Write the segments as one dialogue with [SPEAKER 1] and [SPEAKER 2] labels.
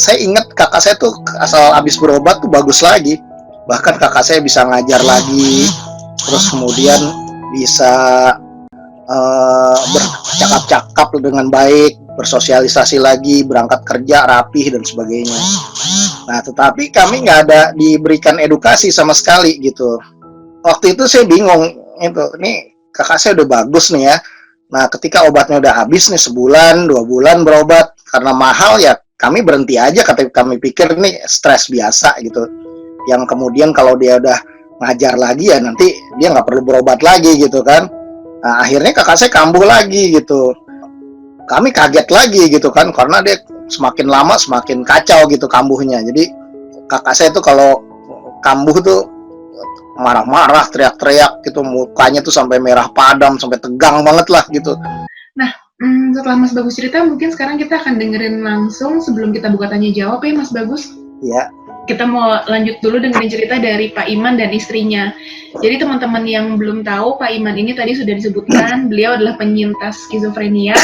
[SPEAKER 1] saya ingat kakak saya tuh asal habis berobat tuh bagus lagi. Bahkan kakak saya bisa ngajar lagi, terus kemudian bisa bercakap-cakap dengan baik, bersosialisasi lagi, berangkat kerja rapih dan sebagainya. Nah, tetapi kami nggak ada diberikan edukasi sama sekali gitu. Waktu itu saya bingung, ini kakak saya udah bagus nih ya. Nah, ketika obatnya udah habis nih, sebulan, 2 bulan berobat, karena mahal ya kami berhenti aja, kami pikir nih stres biasa gitu. Yang kemudian kalau dia udah ngajar lagi ya nanti dia nggak perlu berobat lagi gitu kan. Nah, akhirnya kakak saya kambuh lagi gitu. Kami kaget lagi gitu kan, karena dia semakin lama semakin kacau gitu kambuhnya. Jadi kakak saya tuh kalau kambuh tuh marah-marah, teriak-teriak gitu, mukanya tuh sampai merah padam, sampai tegang banget lah gitu.
[SPEAKER 2] Nah, setelah Mas Bagus cerita, mungkin sekarang kita akan dengerin langsung sebelum kita buka tanya jawab ya Mas Bagus.
[SPEAKER 1] Iya.
[SPEAKER 2] Kita mau lanjut dulu dengerin cerita dari Pak Iman dan istrinya. Jadi teman-teman yang belum tahu, Pak Iman ini tadi sudah disebutkan, beliau adalah penyintas skizofrenia,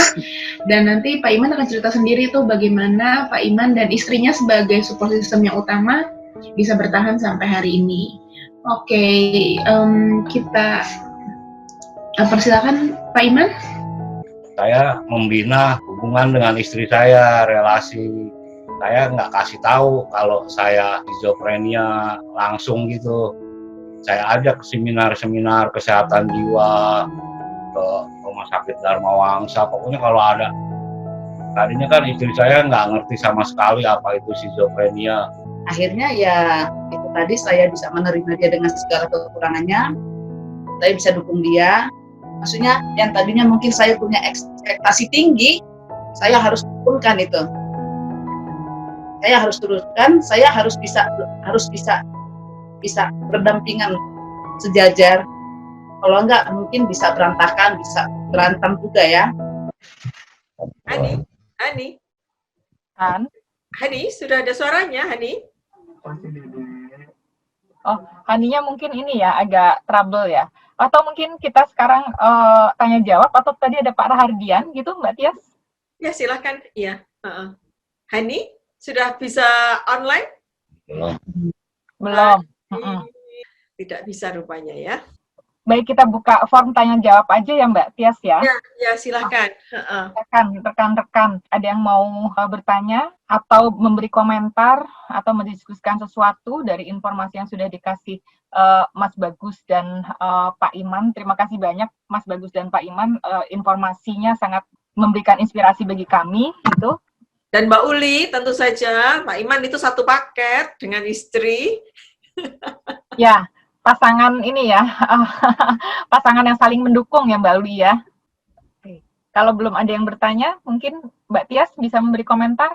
[SPEAKER 2] dan nanti Pak Iman akan cerita sendiri tuh bagaimana Pak Iman dan istrinya sebagai support system yang utama bisa bertahan sampai hari ini. Oke, kita persilakan Pak Iman.
[SPEAKER 3] Saya membina hubungan dengan istri saya, relasi. Saya nggak kasih tahu kalau saya skizofrenia langsung gitu. Saya ajak ke seminar-seminar kesehatan jiwa, ke rumah sakit Dharma Wangsa. Pokoknya kalau ada. Tadinya kan istri saya nggak ngerti sama sekali apa itu skizofrenia.
[SPEAKER 4] Akhirnya ya itu tadi saya bisa menerima dia dengan segala kekurangannya. Saya bisa dukung dia. Maksudnya yang tadinya mungkin saya punya ekspektasi tinggi, saya harus turunkan itu. Saya harus turunkan, saya harus bisa berdampingan sejajar. Kalau enggak mungkin bisa berantakan, bisa berantem juga ya.
[SPEAKER 5] Hani, sudah ada suaranya, Hani?
[SPEAKER 6] Oh, Haninya mungkin ini ya, agak trouble ya. Atau mungkin kita sekarang tanya jawab, atau tadi ada Pak Rahardian gitu, Mbak Tias?
[SPEAKER 5] Ya, silakan. Iya. Hani, sudah bisa online?
[SPEAKER 6] Belum.
[SPEAKER 5] Tidak bisa rupanya ya.
[SPEAKER 6] Baik, kita buka form tanya jawab aja ya Mbak Tias ya.
[SPEAKER 5] Ya silakan.
[SPEAKER 6] Rekan-rekan, ada yang mau bertanya atau memberi komentar atau mendiskusikan sesuatu dari informasi yang sudah dikasih Mas Bagus dan Pak Iman. Terima kasih banyak Mas Bagus dan Pak Iman, informasinya sangat memberikan inspirasi bagi kami gitu.
[SPEAKER 5] Dan Mbak Uli, tentu saja Pak Iman itu satu paket dengan istri.
[SPEAKER 6] Ya, pasangan ini ya, pasangan yang saling mendukung ya Mbak Uli ya. Kalau belum ada yang bertanya, mungkin Mbak Tias bisa memberi komentar.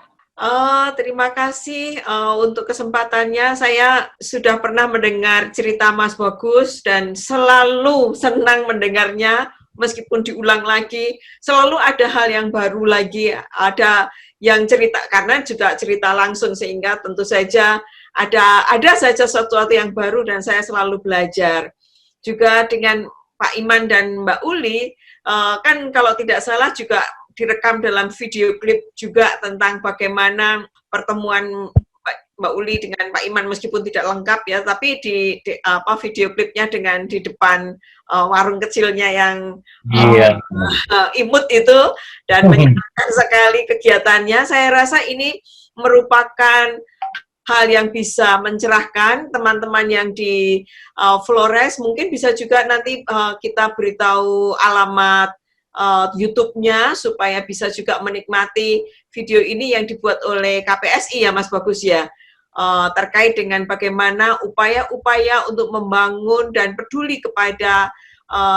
[SPEAKER 5] Terima kasih untuk kesempatannya. Saya sudah pernah mendengar cerita Mas Bagus dan selalu senang mendengarnya, meskipun diulang lagi. Selalu ada hal yang baru lagi, ada yang cerita, karena juga cerita langsung, sehingga tentu saja ada saja sesuatu yang baru dan saya selalu belajar. Juga dengan Pak Iman dan Mbak Uli, kan kalau tidak salah juga direkam dalam video klip juga tentang bagaimana pertemuan Mbak Uli dengan Pak Iman, meskipun tidak lengkap ya, tapi di video klipnya dengan di depan warung kecilnya yang imut itu, dan menyenangkan sekali kegiatannya. Saya rasa ini merupakan hal yang bisa mencerahkan teman-teman yang di Flores. Mungkin bisa juga nanti kita beritahu alamat YouTube-nya supaya bisa juga menikmati video ini yang dibuat oleh KPSI ya Mas Bagus ya, terkait dengan bagaimana upaya-upaya untuk membangun dan peduli kepada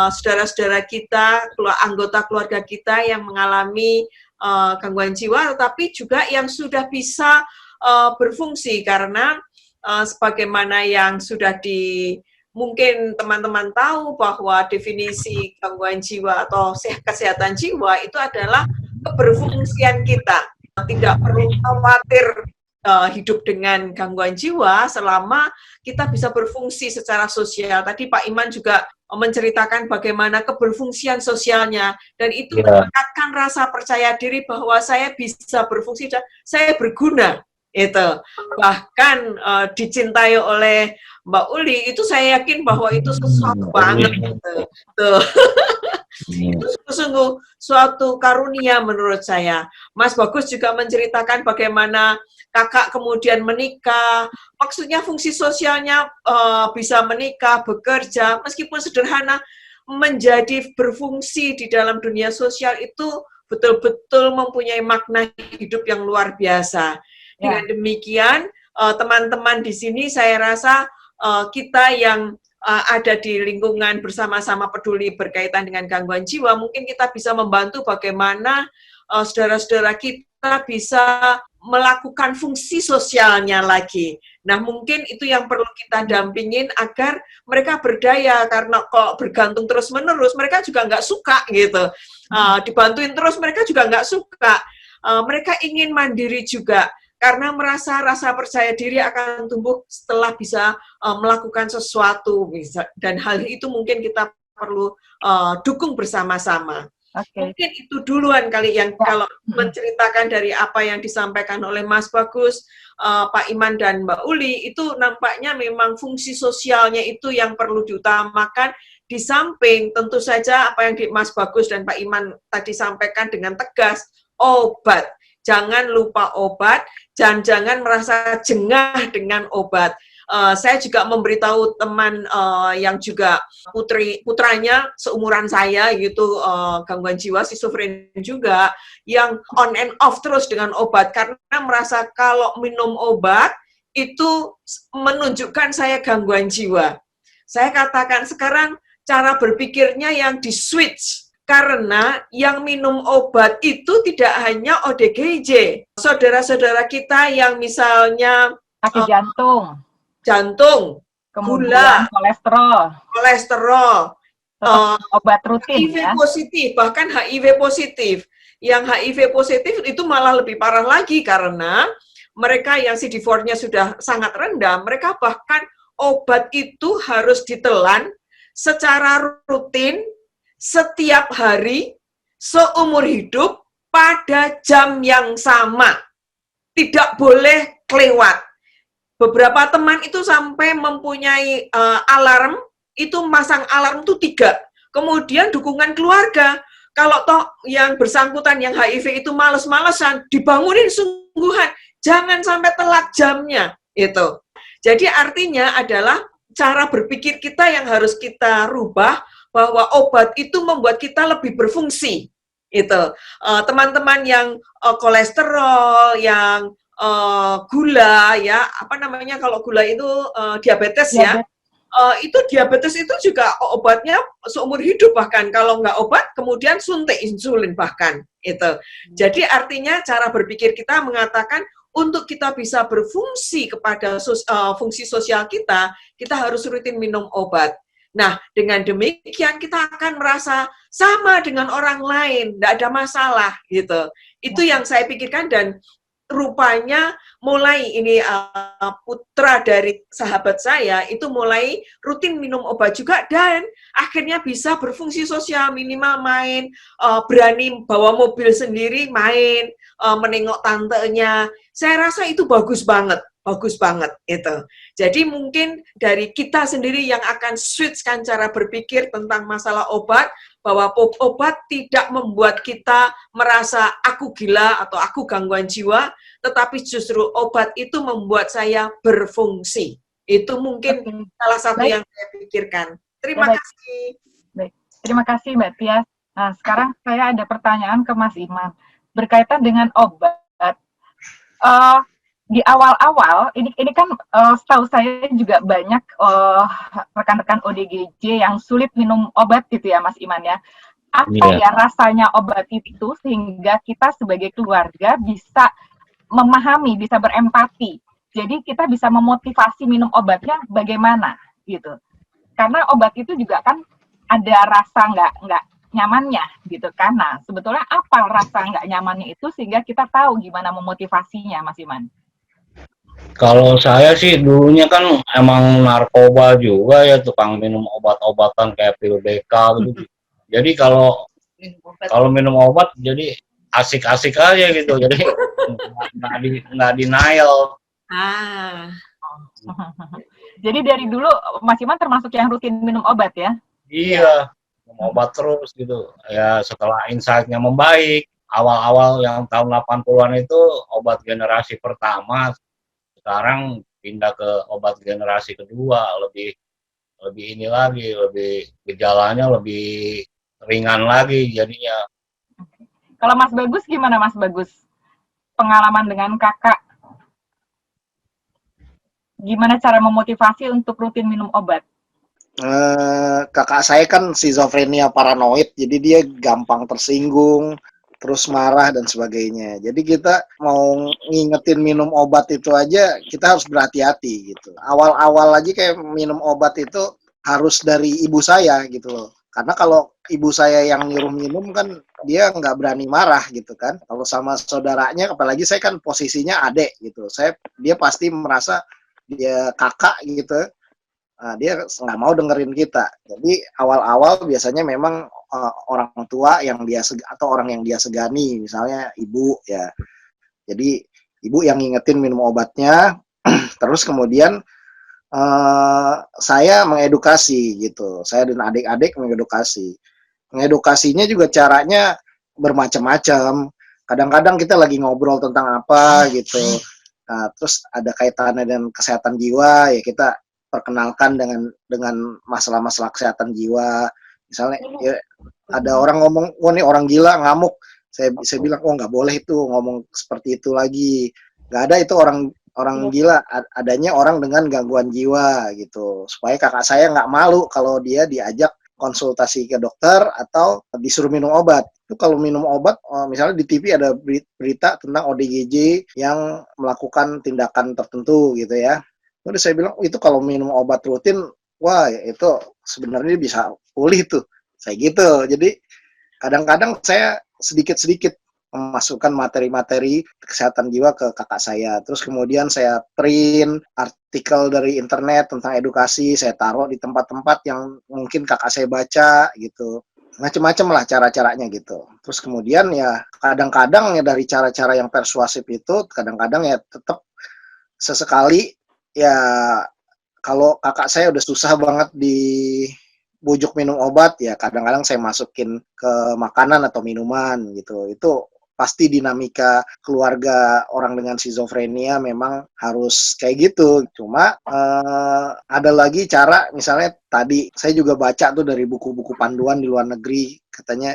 [SPEAKER 5] saudara-saudara kita, anggota keluarga kita yang mengalami gangguan jiwa, tetapi juga yang sudah bisa berfungsi, karena sebagaimana yang sudah mungkin teman-teman tahu bahwa definisi gangguan jiwa atau kesehatan jiwa itu adalah keberfungsian kita. Tidak perlu khawatir hidup dengan gangguan jiwa selama kita bisa berfungsi secara sosial. Tadi Pak Iman juga menceritakan bagaimana keberfungsian sosialnya, dan itu meningkatkan rasa percaya diri bahwa saya bisa berfungsi dan saya berguna Itu bahkan dicintai oleh Mbak Uli, itu saya yakin bahwa itu sesuatu banget gitu. Tuh. Itu sungguh-sungguh suatu karunia menurut saya. Mas Bagus juga menceritakan bagaimana kakak kemudian menikah, maksudnya fungsi sosialnya bisa menikah, bekerja, meskipun sederhana, menjadi berfungsi di dalam dunia sosial itu betul-betul mempunyai makna hidup yang luar biasa. Dengan demikian, teman-teman di sini saya rasa kita yang ada di lingkungan bersama-sama peduli berkaitan dengan gangguan jiwa, mungkin kita bisa membantu bagaimana saudara-saudara kita bisa melakukan fungsi sosialnya lagi. Nah, mungkin itu yang perlu kita dampingin agar mereka berdaya, karena kalau bergantung terus-menerus, mereka juga nggak suka gitu. Dibantuin terus, mereka juga nggak suka. Mereka ingin mandiri juga, karena merasa rasa percaya diri akan tumbuh setelah bisa melakukan sesuatu, dan hal itu mungkin kita perlu dukung bersama-sama. Mungkin itu duluan kali yang kalau menceritakan dari apa yang disampaikan oleh Mas Bagus, Pak Iman dan Mbak Uli, itu nampaknya memang fungsi sosialnya itu yang perlu diutamakan, di samping tentu saja apa yang Mas Bagus dan Pak Iman tadi sampaikan dengan tegas, obat. Jangan lupa obat, jangan merasa jengah dengan obat. Saya juga memberitahu teman yang juga putranya seumuran saya gitu, gangguan jiwa, skizofrenia juga, yang on and off terus dengan obat, karena merasa kalau minum obat itu menunjukkan saya gangguan jiwa. Saya katakan sekarang cara berpikirnya yang di-switch, karena yang minum obat itu tidak hanya ODGJ. Saudara-saudara kita yang misalnya
[SPEAKER 6] sakit jantung,
[SPEAKER 5] gula, kolesterol,
[SPEAKER 6] obat rutin,
[SPEAKER 5] HIV positif, bahkan HIV positif. Yang HIV positif itu malah lebih parah lagi, karena mereka yang CD4-nya sudah sangat rendah, mereka bahkan obat itu harus ditelan secara rutin, setiap hari, seumur hidup, pada jam yang sama. Tidak boleh kelewat. Beberapa teman itu sampai mempunyai alarm, itu masang alarm itu 3. Kemudian dukungan keluarga. Kalau toh yang bersangkutan, yang HIV itu males-malesan, dibangunin sungguhan. Jangan sampai telat jamnya. Itu. Jadi artinya adalah cara berpikir kita yang harus kita rubah, bahwa obat itu membuat kita lebih berfungsi. Itu teman-teman yang kolesterol, yang gula, ya apa namanya kalau gula itu diabetes ya, itu diabetes itu juga obatnya seumur hidup, bahkan kalau nggak obat kemudian suntik insulin bahkan itu. Jadi artinya cara berpikir kita mengatakan untuk kita bisa berfungsi kepada fungsi sosial kita harus rutin minum obat. Nah, dengan demikian kita akan merasa sama dengan orang lain, tidak ada masalah, gitu. Itu yang saya pikirkan, dan rupanya mulai ini putra dari sahabat saya itu mulai rutin minum obat juga, dan akhirnya bisa berfungsi sosial, minimal main, berani bawa mobil sendiri, main, menengok tantenya. Saya rasa itu bagus banget itu. Jadi mungkin dari kita sendiri yang akan switchkan cara berpikir tentang masalah obat, bahwa obat tidak membuat kita merasa aku gila atau aku gangguan jiwa, tetapi justru obat itu membuat saya berfungsi. Itu mungkin salah satu yang saya pikirkan. Terima kasih.
[SPEAKER 6] Baik. Terima kasih Mbak Tias. Nah, sekarang saya ada pertanyaan ke Mas Iman berkaitan dengan obat. Di awal-awal, ini kan setahu saya juga banyak rekan-rekan ODGJ yang sulit minum obat gitu ya Mas Iman ya. Apa ya rasanya obat itu sehingga kita sebagai keluarga bisa memahami, bisa berempati. Jadi kita bisa memotivasi minum obatnya bagaimana gitu. Karena obat itu juga kan ada rasa nggak nyamannya gitu. Karena sebetulnya apa rasa nggak nyamannya itu sehingga kita tahu gimana memotivasinya Mas Iman.
[SPEAKER 3] Kalau saya sih dulunya kan emang narkoba juga ya, tukang minum obat-obatan kayak pil BK gitu. Jadi kalau minum obat jadi asik-asik aja gitu. Jadi nggak denial.
[SPEAKER 5] Ah,
[SPEAKER 6] Jadi dari dulu Mas Iman termasuk yang rutin minum obat ya?
[SPEAKER 3] Iya, minum obat terus gitu. Ya setelah insight-nya membaik, awal-awal yang tahun 80-an itu obat generasi pertama, sekarang pindah ke obat generasi kedua, lebih lebih ini lagi, lebih gejalanya lebih ringan lagi jadinya.
[SPEAKER 6] Kalau Mas Bagus gimana Mas Bagus? Pengalaman dengan kakak, gimana cara memotivasi untuk rutin minum obat?
[SPEAKER 1] Kakak saya kan schizophrenia paranoid, jadi dia gampang tersinggung, terus marah dan sebagainya. Jadi kita mau ngingetin minum obat itu aja, kita harus berhati-hati gitu. Awal-awal aja kayak minum obat itu harus dari ibu saya gitu loh. Karena kalau ibu saya yang nyuruh minum kan dia nggak berani marah gitu kan. Kalau sama saudaranya, apalagi saya kan posisinya adik gitu. Dia pasti merasa dia kakak gitu. Nah, dia nggak mau dengerin kita. Jadi awal-awal biasanya memang orang tua yang dia atau orang yang dia segani, misalnya ibu ya. Jadi ibu yang ngingetin minum obatnya, terus kemudian saya mengedukasi gitu. Saya dan adik-adik mengedukasi. Mengedukasinya juga caranya bermacam-macam. Kadang-kadang kita lagi ngobrol tentang apa gitu. Nah, terus ada kaitannya dengan kesehatan jiwa, ya kita perkenalkan dengan masalah-masalah kesehatan jiwa. Misalnya ya, ada orang ngomong, oh ini orang gila ngamuk. Saya bilang, oh nggak boleh itu ngomong seperti itu lagi. Nggak ada itu orang orang gila, adanya orang dengan gangguan jiwa gitu. Supaya kakak saya nggak malu kalau dia diajak konsultasi ke dokter atau disuruh minum obat. Itu kalau minum obat, misalnya di TV ada berita tentang ODGJ yang melakukan tindakan tertentu gitu ya. Terus saya bilang, itu kalau minum obat rutin, wah itu sebenarnya bisa pulih tuh. Saya gitu. Jadi kadang-kadang saya sedikit-sedikit memasukkan materi-materi kesehatan jiwa ke kakak saya. Terus kemudian saya print artikel dari internet tentang edukasi, saya taruh di tempat-tempat yang mungkin kakak saya baca gitu. Macam-macam lah cara-caranya gitu. Terus kemudian ya kadang-kadang ya dari cara-cara yang persuasif itu, kadang-kadang ya tetap sesekali ya kalau kakak saya udah susah banget di bujuk minum obat ya kadang-kadang saya masukin ke makanan atau minuman gitu. Itu pasti dinamika keluarga orang dengan schizophrenia memang harus kayak gitu. Cuma ada lagi cara, misalnya tadi saya juga baca tuh dari buku-buku panduan di luar negeri, katanya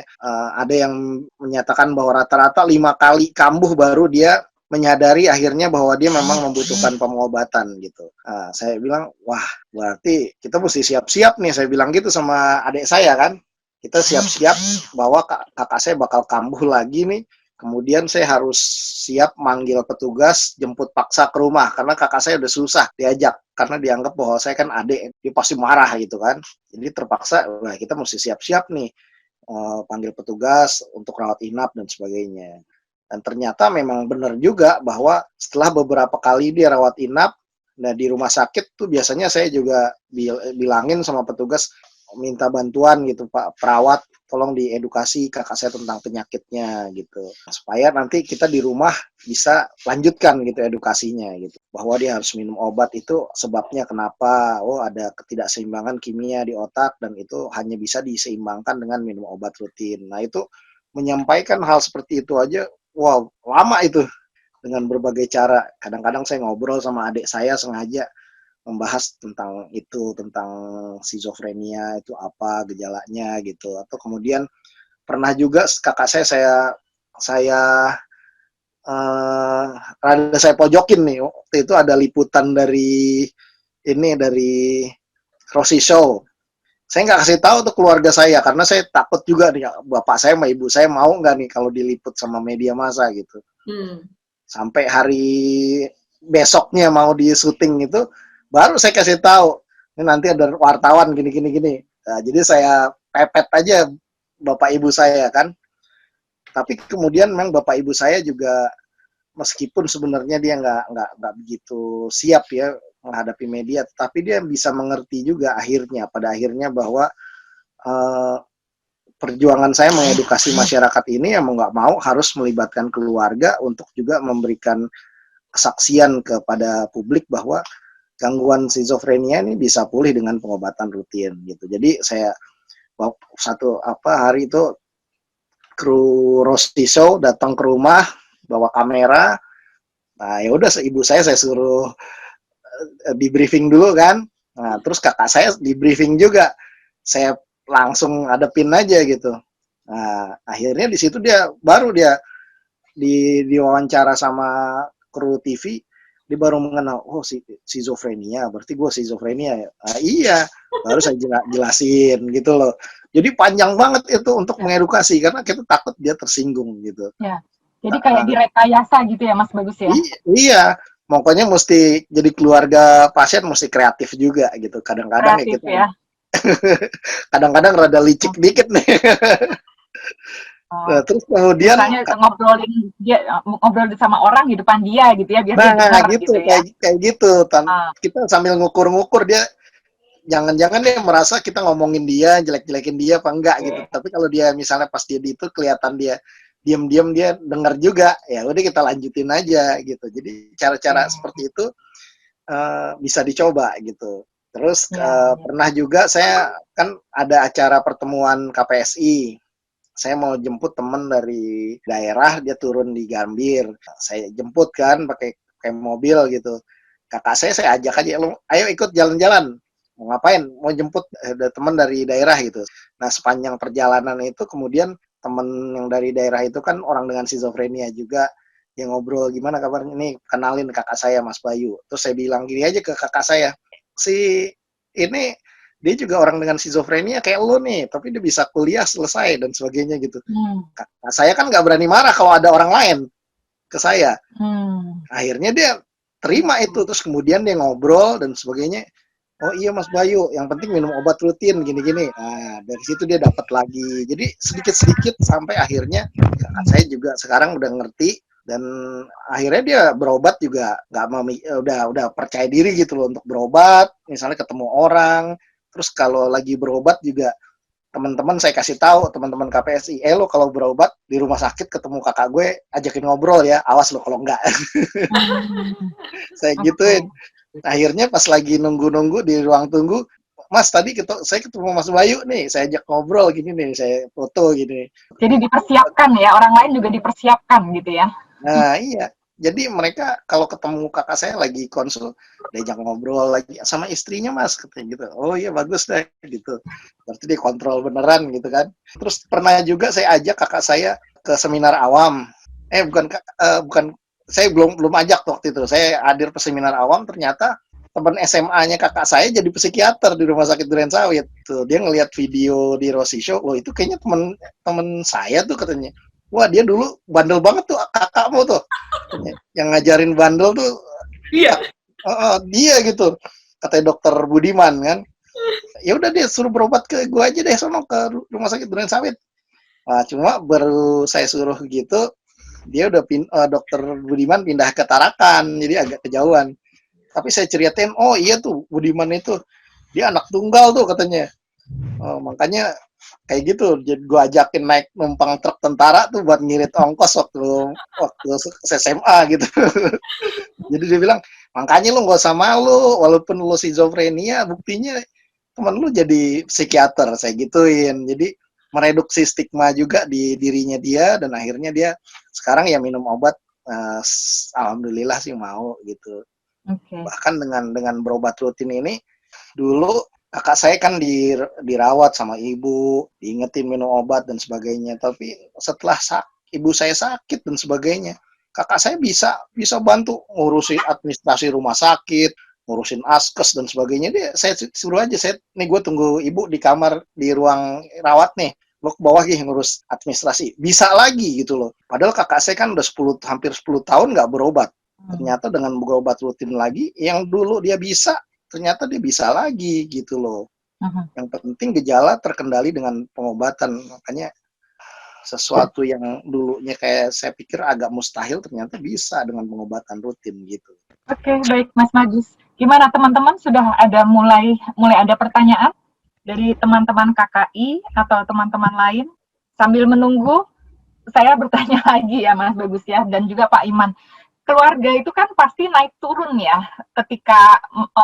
[SPEAKER 1] ada yang menyatakan bahwa rata-rata 5 kali kambuh baru dia menyadari akhirnya bahwa dia memang membutuhkan pengobatan gitu. Nah, saya bilang, wah berarti kita mesti siap-siap nih, saya bilang gitu sama adik saya kan. Kita siap-siap bahwa kakak saya bakal kambuh lagi nih. Kemudian saya harus siap manggil petugas jemput paksa ke rumah karena kakak saya udah susah diajak karena dianggap bahwa saya kan adik, dia pasti marah gitu kan. Jadi terpaksa, wah kita mesti siap-siap nih panggil petugas untuk rawat inap dan sebagainya. Dan ternyata memang benar juga bahwa setelah beberapa kali dia rawat inap, nah di rumah sakit tuh biasanya saya juga bilangin sama petugas minta bantuan gitu Pak perawat, tolong diedukasi kakak saya tentang penyakitnya gitu supaya nanti kita di rumah bisa lanjutkan gitu edukasinya gitu bahwa dia harus minum obat itu sebabnya kenapa, oh ada ketidakseimbangan kimia di otak dan itu hanya bisa diseimbangkan dengan minum obat rutin. Nah itu menyampaikan hal seperti itu aja, wow lama itu dengan berbagai cara. Kadang-kadang saya ngobrol sama adik saya sengaja membahas tentang itu, tentang schizophrenia itu apa gejalanya gitu. Atau kemudian pernah juga kakak saya rada saya pojokin nih. Waktu itu ada liputan dari Rossi Show. Saya nggak kasih tahu tuh keluarga saya karena saya takut juga nih bapak saya sama ibu saya mau nggak nih kalau diliput sama media massa gitu. Sampai hari besoknya mau di syuting itu baru saya kasih tahu ini nanti ada wartawan gini. Nah, jadi saya pepet aja bapak ibu saya kan. Tapi kemudian memang bapak ibu saya juga meskipun sebenarnya dia nggak begitu siap ya menghadapi media, tapi dia bisa mengerti juga pada akhirnya bahwa perjuangan saya mengedukasi masyarakat ini ya mau nggak mau harus melibatkan keluarga untuk juga memberikan kesaksian kepada publik bahwa gangguan skizofrenia ini bisa pulih dengan pengobatan rutin gitu. Jadi saya hari itu kru Rosti Show datang ke rumah bawa kamera. Nah, ya udah ibu saya suruh di briefing dulu kan. Nah, terus kakak saya di briefing juga. Saya langsung hadapin aja gitu. Nah, akhirnya di situ baru dia diwawancara sama kru TV, dia baru mengenal, oh skizofrenia, berarti gue skizofrenia ya. Nah, iya, baru saya jelasin gitu loh. Jadi panjang banget itu untuk mengedukasi karena kita takut dia tersinggung gitu.
[SPEAKER 6] Ya. Jadi kayak direkayasa gitu ya Mas Bagus ya?
[SPEAKER 1] Iya, pokoknya mesti jadi keluarga pasien mesti kreatif juga gitu. Kadang-kadang
[SPEAKER 6] Kreatif,
[SPEAKER 1] ya kita
[SPEAKER 6] ya.
[SPEAKER 1] kadang-kadang rada licik dikit nih. Nah, terus kemudian
[SPEAKER 6] misalnya ngobrol sama orang di depan dia gitu ya biar dia dengar
[SPEAKER 1] gitu
[SPEAKER 6] ya.
[SPEAKER 1] kayak gitu kita sambil ngukur-ngukur dia jangan-jangan dia merasa kita ngomongin dia jelek-jelekin dia apa enggak gitu. Tapi kalau dia misalnya pas dia itu kelihatan dia diam-diam dia dengar juga, ya udah kita lanjutin aja gitu. Jadi cara-cara seperti itu bisa dicoba gitu. Terus pernah juga saya kan ada acara pertemuan KPSI. Saya mau jemput teman dari daerah, dia turun di Gambir. Saya jemput kan pakai mobil gitu. Kakak saya ajak aja, ayo ikut jalan-jalan. Mau ngapain? Mau jemput teman dari daerah gitu. Nah, sepanjang perjalanan itu kemudian teman yang dari daerah itu kan orang dengan skizofrenia juga. Dia ngobrol, gimana kabarnya? Nih, kenalin kakak saya, Mas Bayu. Terus saya bilang gini aja ke kakak saya, ini dia juga orang dengan skizofrenia kayak lo nih, tapi dia bisa kuliah selesai dan sebagainya gitu. Kakak saya kan nggak berani marah kalau ada orang lain ke saya. Akhirnya dia terima itu, terus kemudian dia ngobrol dan sebagainya. Oh iya Mas Bayu, yang penting minum obat rutin gini-gini. Nah, dari situ dia dapat lagi. Jadi sedikit-sedikit sampai akhirnya kakak saya juga sekarang udah ngerti dan akhirnya dia berobat juga udah percaya diri gitu loh untuk berobat. Misalnya ketemu orang, terus kalau lagi berobat juga teman-teman saya kasih tahu teman-teman KPSI, lo kalau berobat di rumah sakit ketemu kakak gue, ajakin ngobrol ya, awas lo kalau enggak. Saya gituin. Akhirnya pas lagi nunggu-nunggu di ruang tunggu, Mas tadi saya ketemu Mas Bayu nih, saya ajak ngobrol gini nih, saya foto gini.
[SPEAKER 6] Jadi dipersiapkan ya, orang lain juga dipersiapkan gitu ya.
[SPEAKER 1] Nah iya, jadi mereka kalau ketemu kakak saya lagi konsul, diajak ngobrol lagi sama istrinya Mas, katanya gitu. Oh iya bagus deh gitu. Berarti dia kontrol beneran gitu kan. Terus pernah juga saya ajak kakak saya ke seminar awam. Bukan saya belum ajak waktu itu. Saya hadir ke seminar awam, ternyata teman SMA-nya kakak saya jadi psikiater di Rumah Sakit Durensawit. Tuh, dia ngelihat video di Rossi Show, itu kayaknya teman saya tuh katanya. Wah, dia dulu bandel banget tuh kakakmu tuh. Yang ngajarin bandel tuh
[SPEAKER 5] Iya.
[SPEAKER 1] Dia gitu. Katanya dokter Budiman kan. Ya udah dia suruh berobat ke gua aja deh sono ke Rumah Sakit Durensawit. Nah, cuma baru saya suruh gitu, dia udah dokter Budiman pindah ke Tarakan, jadi agak kejauhan. Tapi saya ceritain, oh iya tuh Budiman itu dia anak tunggal tuh katanya. Makanya kayak gitu, jadi gue ajakin naik numpang truk tentara tuh buat ngirit ongkos waktu SMA gitu. Jadi dia bilang, makanya lu gak usah malu, walaupun lu skizofrenia, buktinya temen lu jadi psikiater, saya gituin. Jadi mereduksi stigma juga di dirinya dia, dan akhirnya dia sekarang ya minum obat, alhamdulillah sih mau gitu. Bahkan dengan berobat rutin ini, dulu kakak saya kan dirawat sama ibu, diingetin minum obat dan sebagainya. Tapi setelah ibu saya sakit dan sebagainya, kakak saya bisa bantu ngurusin administrasi rumah sakit, ngurusin askes dan sebagainya. Saya suruh aja, nih gue tunggu ibu di kamar di ruang rawat nih, lo ke bawah gih ngurus administrasi. Bisa lagi gitu loh. Padahal kakak saya kan udah hampir 10 tahun nggak berobat. Ternyata dengan berobat rutin lagi, yang dulu dia bisa, ternyata dia bisa lagi gitu loh. Yang penting gejala terkendali dengan pengobatan. Makanya sesuatu yang dulunya kayak saya pikir agak mustahil ternyata bisa dengan pengobatan rutin gitu.
[SPEAKER 6] Oke, baik Mas Bagus. Gimana teman-teman, sudah ada mulai ada pertanyaan dari teman-teman KKI atau teman-teman lain? Sambil menunggu, saya bertanya lagi ya Mas Bagus ya, dan juga Pak Iman. Keluarga itu kan pasti naik turun ya ketika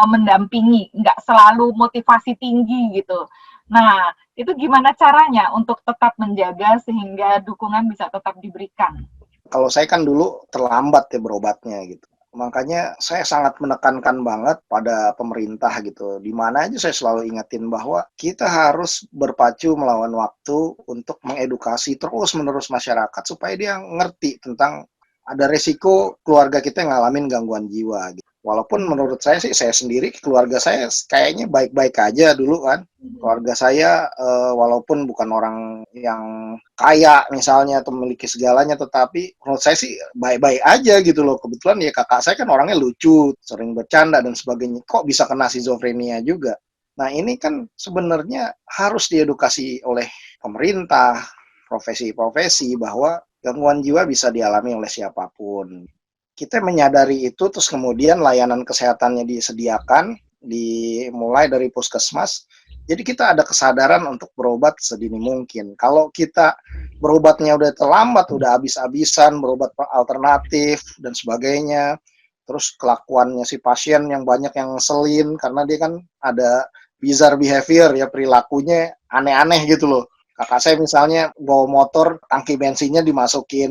[SPEAKER 6] mendampingi, nggak selalu motivasi tinggi gitu. Nah, itu gimana caranya untuk tetap menjaga sehingga dukungan bisa tetap diberikan?
[SPEAKER 1] Kalau saya kan dulu terlambat ya berobatnya gitu. Makanya saya sangat menekankan banget pada pemerintah gitu. Di mana aja saya selalu ingetin bahwa kita harus berpacu melawan waktu untuk mengedukasi terus-menerus masyarakat supaya dia ngerti tentang ada resiko keluarga kita yang ngalamin gangguan jiwa gitu. Walaupun menurut saya sih, saya sendiri, keluarga saya kayaknya baik-baik aja dulu kan. Keluarga saya walaupun bukan orang yang kaya misalnya atau memiliki segalanya, tetapi menurut saya sih baik-baik aja gitu loh. Kebetulan ya kakak saya kan orangnya lucu, sering bercanda dan sebagainya. Kok bisa kena skizofrenia juga? Nah ini kan sebenarnya harus diedukasi oleh pemerintah, profesi-profesi bahwa gangguan jiwa bisa dialami oleh siapapun. Kita menyadari itu, terus kemudian layanan kesehatannya disediakan, dimulai dari puskesmas. Jadi kita ada kesadaran untuk berobat sedini mungkin. Kalau kita berobatnya udah terlambat, udah habis-habisan, berobat alternatif dan sebagainya, terus kelakuannya si pasien yang banyak yang ngeselin, karena dia kan ada bizarre behavior ya, perilakunya aneh-aneh gitu loh. Kakak saya misalnya bawa motor, tangki bensinnya dimasukin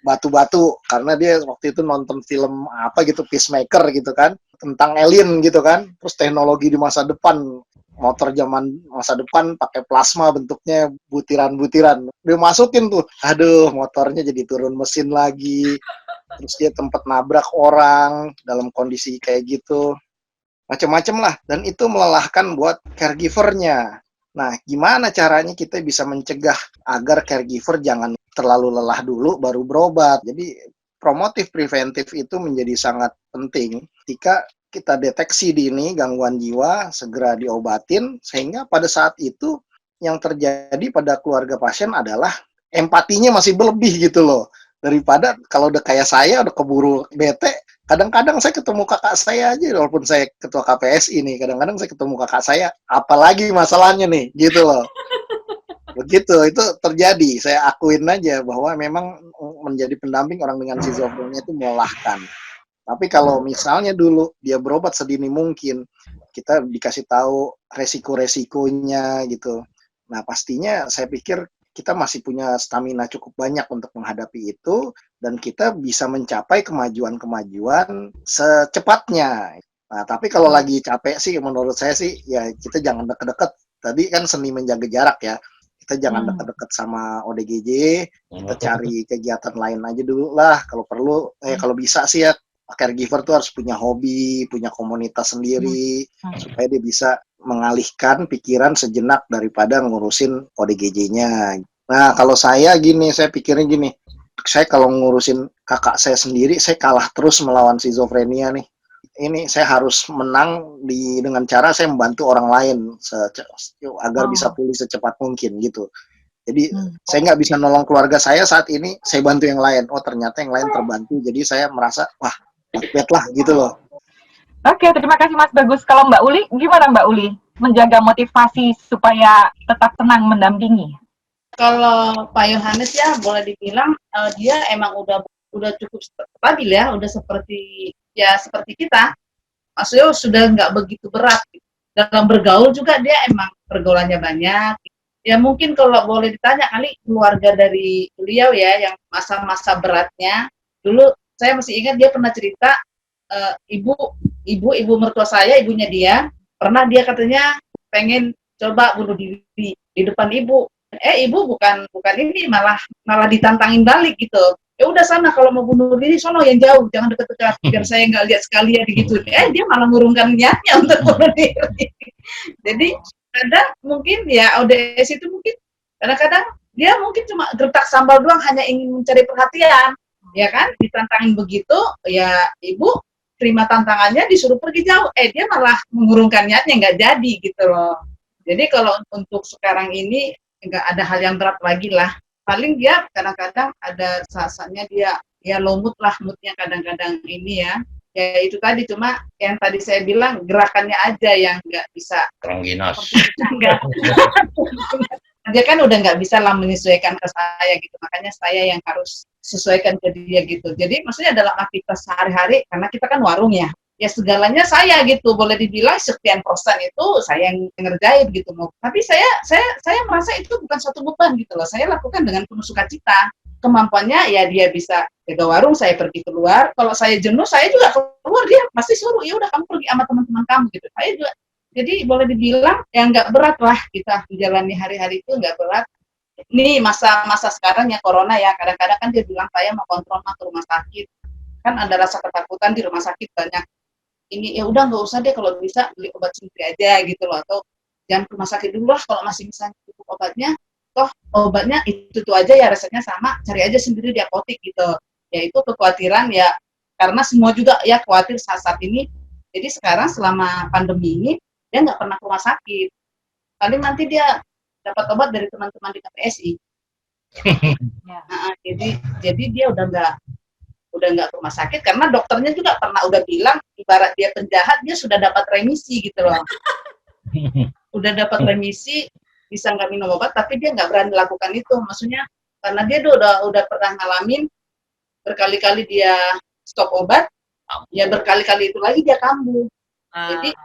[SPEAKER 1] batu-batu karena dia waktu itu nonton film apa gitu, Peacemaker gitu kan, tentang alien gitu kan. Terus teknologi di masa depan, motor zaman masa depan pakai plasma, bentuknya butiran-butiran. Dia masukin tuh, aduh motornya jadi turun mesin lagi. Terus dia tempat nabrak orang dalam kondisi kayak gitu. Macam-macam lah, dan itu melelahkan buat caregivernya. Nah, gimana caranya kita bisa mencegah agar caregiver jangan terlalu lelah dulu baru berobat. Jadi, promotif preventif itu menjadi sangat penting. Ketika kita deteksi dini gangguan jiwa, segera diobatin, sehingga pada saat itu yang terjadi pada keluarga pasien adalah empatinya masih berlebih gitu loh. Daripada kalau udah kayak saya, udah keburu bete, kadang-kadang saya ketemu kakak saya aja, walaupun saya ketua KPSI nih, kadang-kadang saya ketemu kakak saya, apalagi masalahnya nih, gitu loh. Begitu, itu terjadi. Saya akuin aja bahwa memang menjadi pendamping orang dengan skizofrenia itu melelahkan. Tapi kalau misalnya dulu dia berobat sedini mungkin, kita dikasih tahu resiko-resikonya gitu. Nah, pastinya saya pikir kita masih punya stamina cukup banyak untuk menghadapi itu, dan kita bisa mencapai kemajuan-kemajuan secepatnya. Nah, tapi kalau lagi capek sih, menurut saya sih, ya kita jangan deket-deket. Tadi kan seni menjaga jarak ya. Kita jangan deket-deket sama ODGJ, kita cari kegiatan lain aja dulu lah. Kalau perlu, kalau bisa sih ya, caregiver tuh harus punya hobi, punya komunitas sendiri, supaya dia bisa mengalihkan pikiran sejenak daripada ngurusin ODGJ-nya. Nah, kalau saya gini, saya pikirnya gini, saya kalau ngurusin kakak saya sendiri, saya kalah terus melawan skizofrenia nih. Ini saya harus menang dengan cara saya membantu orang lain agar bisa pulih secepat mungkin gitu. Jadi saya nggak bisa nolong keluarga saya saat ini, saya bantu yang lain. Oh ternyata yang lain terbantu, jadi saya merasa wah hebat lah gitu loh.
[SPEAKER 6] Oke, terima kasih Mas Bagus. Kalau Mbak Uli, gimana Mbak Uli menjaga motivasi supaya tetap tenang mendampingi?
[SPEAKER 4] Kalau Pak Yohanes ya boleh dibilang dia emang udah cukup stabil ya, udah seperti kita. Maksudnya sudah nggak begitu berat. Dalam bergaul juga dia emang pergaulannya banyak. Ya mungkin kalau boleh ditanya kali keluarga dari beliau ya yang masa-masa beratnya. Dulu saya masih ingat dia pernah cerita ibu mertua saya, ibunya dia pernah, dia katanya pengen coba bunuh diri di depan ibu. Ibu bukan ini, malah ditantangin balik gitu. Ya udah sana, kalau mau bunuh diri sono yang jauh, jangan dekat-dekat biar saya nggak lihat sekalian gitu. Dia malah ngurungkan niatnya untuk bunuh diri. Jadi kadang mungkin ya ODS itu mungkin kadang-kadang dia mungkin cuma gertak sambal doang, hanya ingin mencari perhatian, ya kan? Ditantangin begitu, ya ibu terima tantangannya, disuruh pergi jauh, dia malah mengurungkan niatnya, nggak jadi gitu loh. Jadi kalau untuk sekarang ini nggak ada hal yang berat lagi lah. Paling dia kadang-kadang ada saat-saatnya dia ya low mood lah, moodnya kadang-kadang ini ya. Ya itu tadi, cuma yang tadi saya bilang gerakannya aja yang nggak bisa.
[SPEAKER 3] Terengginas.
[SPEAKER 4] dia kan udah nggak bisa lah menyesuaikan ke saya gitu, makanya saya yang harus sesuaikan ke dia gitu. Jadi maksudnya dalam aktivitas sehari-hari, karena kita kan warung ya, ya segalanya saya gitu, boleh dibilang sekian persen itu saya yang ngerjain gitu loh. Tapi saya merasa itu bukan suatu beban gitu loh. Saya lakukan dengan penuh sukacita. Kemampuannya ya dia bisa jaga warung, saya pergi keluar. Kalau saya jenuh, saya juga keluar, dia pasti suruh, ya udah kamu pergi sama teman-teman kamu gitu. Saya juga, jadi boleh dibilang ya nggak berat lah kita menjalani hari-hari itu, nggak berat. Ini masa-masa sekarang ya corona ya, kadang-kadang kan dia bilang saya mau kontrol ke rumah sakit, kan ada rasa ketakutan di rumah sakit banyak ini, ya udah nggak usah deh, kalau bisa beli obat sendiri aja gitu loh, atau jangan ke rumah sakit dulu lah kalau masih bisa cukup obatnya, toh obatnya itu aja ya, resepnya sama, cari aja sendiri di apotek gitu. Ya itu kekhawatiran ya, karena semua juga ya khawatir saat ini. Jadi sekarang selama pandemi ini dia nggak pernah ke rumah sakit, paling nanti dia dapat obat dari teman-teman di KPSI.
[SPEAKER 6] Ya.
[SPEAKER 4] Nah, jadi dia udah nggak ke rumah sakit, karena dokternya juga pernah udah bilang, ibarat dia penjahat, dia sudah dapat remisi gitu loh. Udah dapat remisi, bisa nggak minum obat, tapi dia nggak berani lakukan itu. Maksudnya karena dia udah pernah ngalamin berkali-kali dia stop obat, ya berkali-kali itu lagi dia kambuh. Jadi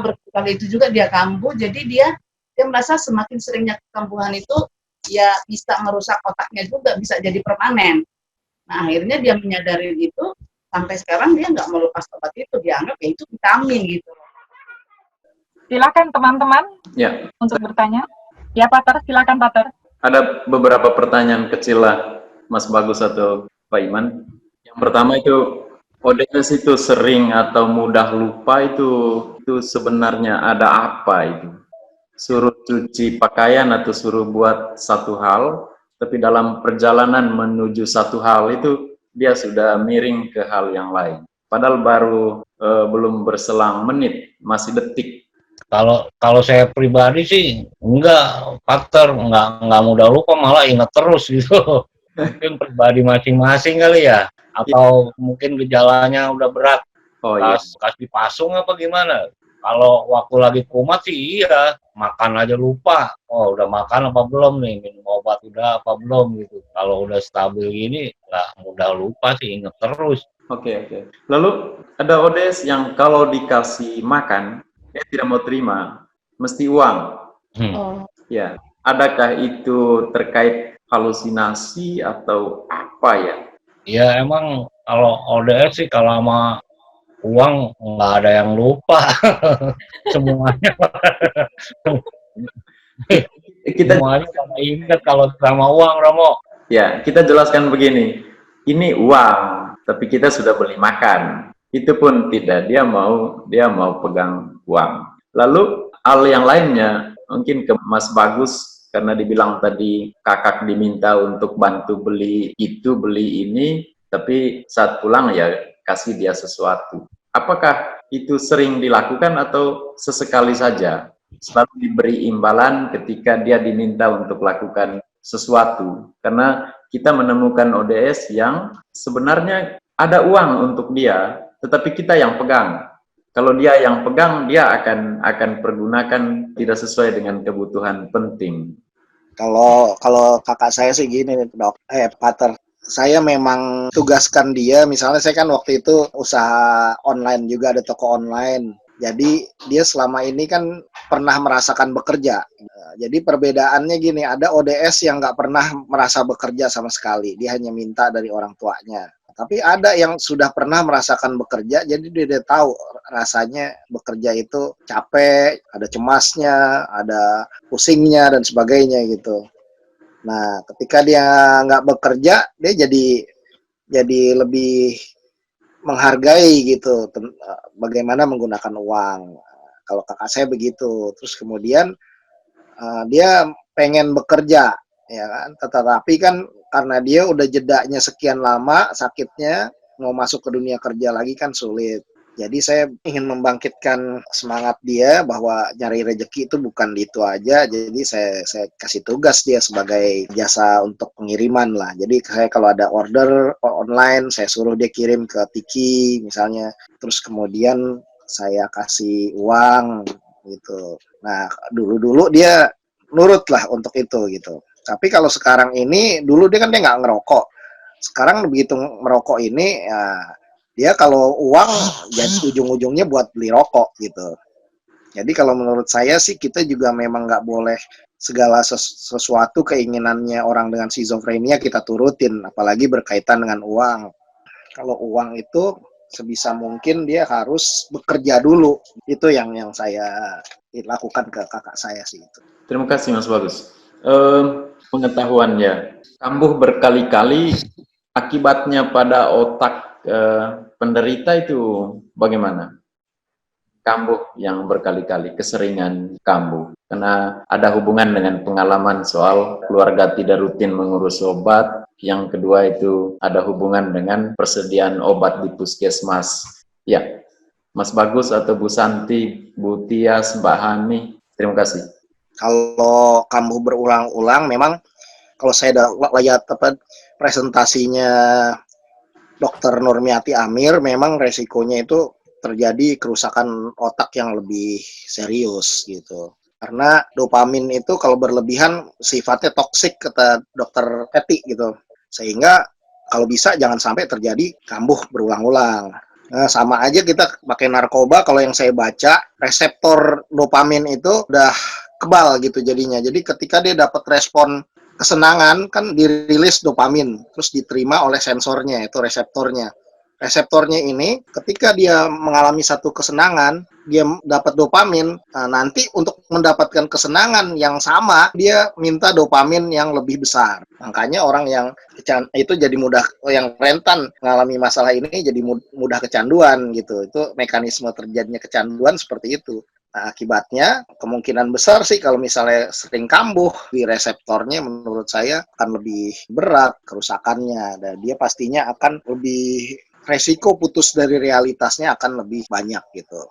[SPEAKER 4] berkali itu juga dia kambuh, jadi dia merasa semakin seringnya kekambuhan itu ya bisa merusak otaknya juga, bisa jadi permanen. Nah akhirnya dia menyadari itu, sampai sekarang dia nggak mau lepas obat itu, dia anggap ya itu vitamin gitu.
[SPEAKER 6] Silakan teman-teman
[SPEAKER 7] Ya,
[SPEAKER 6] untuk bertanya. Ya Pater, silakan Pater.
[SPEAKER 7] ada beberapa pertanyaan kecil lah, Mas Bagus atau Pak Iman. Yang pertama itu, ODS itu sering atau mudah lupa itu sebenarnya ada apa itu? Suruh cuci pakaian atau suruh buat satu hal, tapi dalam perjalanan menuju satu hal itu dia sudah miring ke hal yang lain. Padahal baru belum berselang menit, masih detik.
[SPEAKER 3] Kalau saya pribadi sih enggak, Pater, enggak mudah lupa, malah ingat terus gitu. Mungkin pribadi masing-masing kali ya, atau mungkin gejalanya udah berat,
[SPEAKER 7] Oh iya.
[SPEAKER 3] kas dipasung apa gimana. Kalau waktu lagi kumat sih iya, makan aja lupa. Oh udah makan apa belum nih, minum obat udah apa belum gitu. Kalau udah stabil gini nggak mudah lupa sih, inget terus.
[SPEAKER 7] Oke. Lalu ada ODS yang kalau dikasih makan, dia tidak mau terima, mesti uang. Ya, adakah itu terkait halusinasi atau apa ya?
[SPEAKER 3] Ya emang kalau ODS sih kalau sama uang nggak ada yang lupa. Semuanya semuanya pada ingat kalau sama uang, Romo.
[SPEAKER 7] Ya, kita jelaskan begini. Ini uang, tapi kita sudah beli makan. Itu pun tidak, dia mau pegang uang. Lalu hal yang lainnya, mungkin ke Mas Bagus, karena dibilang tadi kakak diminta untuk bantu beli itu, beli ini, tapi saat pulang ya kasih dia sesuatu. Apakah itu sering dilakukan atau sesekali saja? Selalu diberi imbalan ketika dia diminta untuk lakukan sesuatu. Karena kita menemukan ODS yang sebenarnya ada uang untuk dia, tetapi kita yang pegang. Kalau dia yang pegang, dia akan pergunakan tidak sesuai dengan kebutuhan penting.
[SPEAKER 1] Kalau kakak saya sih gini, Pater. Saya memang tugaskan dia, misalnya saya kan waktu itu usaha online juga, ada toko online. Jadi dia selama ini kan pernah merasakan bekerja. Jadi perbedaannya gini, ada ODS yang nggak pernah merasa bekerja sama sekali. Dia hanya minta dari orang tuanya. Tapi ada yang sudah pernah merasakan bekerja, jadi dia tahu rasanya bekerja itu capek, ada cemasnya, ada pusingnya, dan sebagainya gitu. Nah, ketika dia nggak bekerja, dia jadi lebih menghargai gitu bagaimana menggunakan uang. Kalau kakak saya begitu. Terus kemudian dia pengen bekerja, ya kan. Tetapi kan karena dia udah jedanya sekian lama sakitnya, mau masuk ke dunia kerja lagi kan sulit. Jadi saya ingin membangkitkan semangat dia bahwa nyari rezeki itu bukan itu aja. Jadi saya kasih tugas dia sebagai jasa untuk pengiriman lah. Jadi saya kalau ada order online, saya suruh dia kirim ke Tiki misalnya. Terus kemudian saya kasih uang gitu. Nah, dulu dia nurut lah untuk itu gitu. Tapi kalau sekarang ini, dulu dia kan dia nggak ngerokok. Sekarang begitu merokok ini, ya, dia kalau uang jadi ujung-ujungnya buat beli rokok gitu. Jadi kalau menurut saya sih kita juga memang nggak boleh segala sesuatu keinginannya orang dengan skizofrenia kita turutin, apalagi berkaitan dengan uang. Kalau uang itu sebisa mungkin dia harus bekerja dulu. Itu yang saya lakukan ke kakak saya sih itu.
[SPEAKER 7] Terima kasih Mas Bagus. Pengetahuannya, kambuh berkali-kali akibatnya pada otak penderita itu bagaimana? Kambuh yang berkali-kali, keseringan kambuh. Karena ada hubungan dengan pengalaman soal keluarga tidak rutin mengurus obat. Yang kedua itu ada hubungan dengan persediaan obat di puskesmas. Ya, Mas Bagus atau Bu Santi, Bu Tias, Mbak Hani, terima kasih.
[SPEAKER 1] Kalau kambuh berulang-ulang, memang kalau saya lihat presentasinya Dr. Nurmiati Amir, memang resikonya itu terjadi kerusakan otak yang lebih serius gitu. Karena dopamin itu kalau berlebihan sifatnya toksik kata Dr. Eti gitu. Sehingga kalau bisa jangan sampai terjadi kambuh berulang-ulang. Nah, sama aja kita pakai narkoba, kalau yang saya baca reseptor dopamin itu udah kebal gitu jadinya. Jadi ketika dia dapat respon kesenangan kan dirilis dopamin, terus diterima oleh sensornya, itu reseptornya. Reseptornya ini ketika dia mengalami satu kesenangan, dia dapat dopamin, nah nanti untuk mendapatkan kesenangan yang sama, dia minta dopamin yang lebih besar. Makanya orang yang itu jadi mudah, yang rentan mengalami masalah ini jadi mudah kecanduan gitu. Itu mekanisme terjadinya kecanduan seperti itu. Nah, akibatnya kemungkinan besar sih kalau misalnya sering kambuh di reseptornya, menurut saya akan lebih berat kerusakannya, dan dia pastinya akan lebih resiko putus dari realitasnya akan lebih banyak gitu.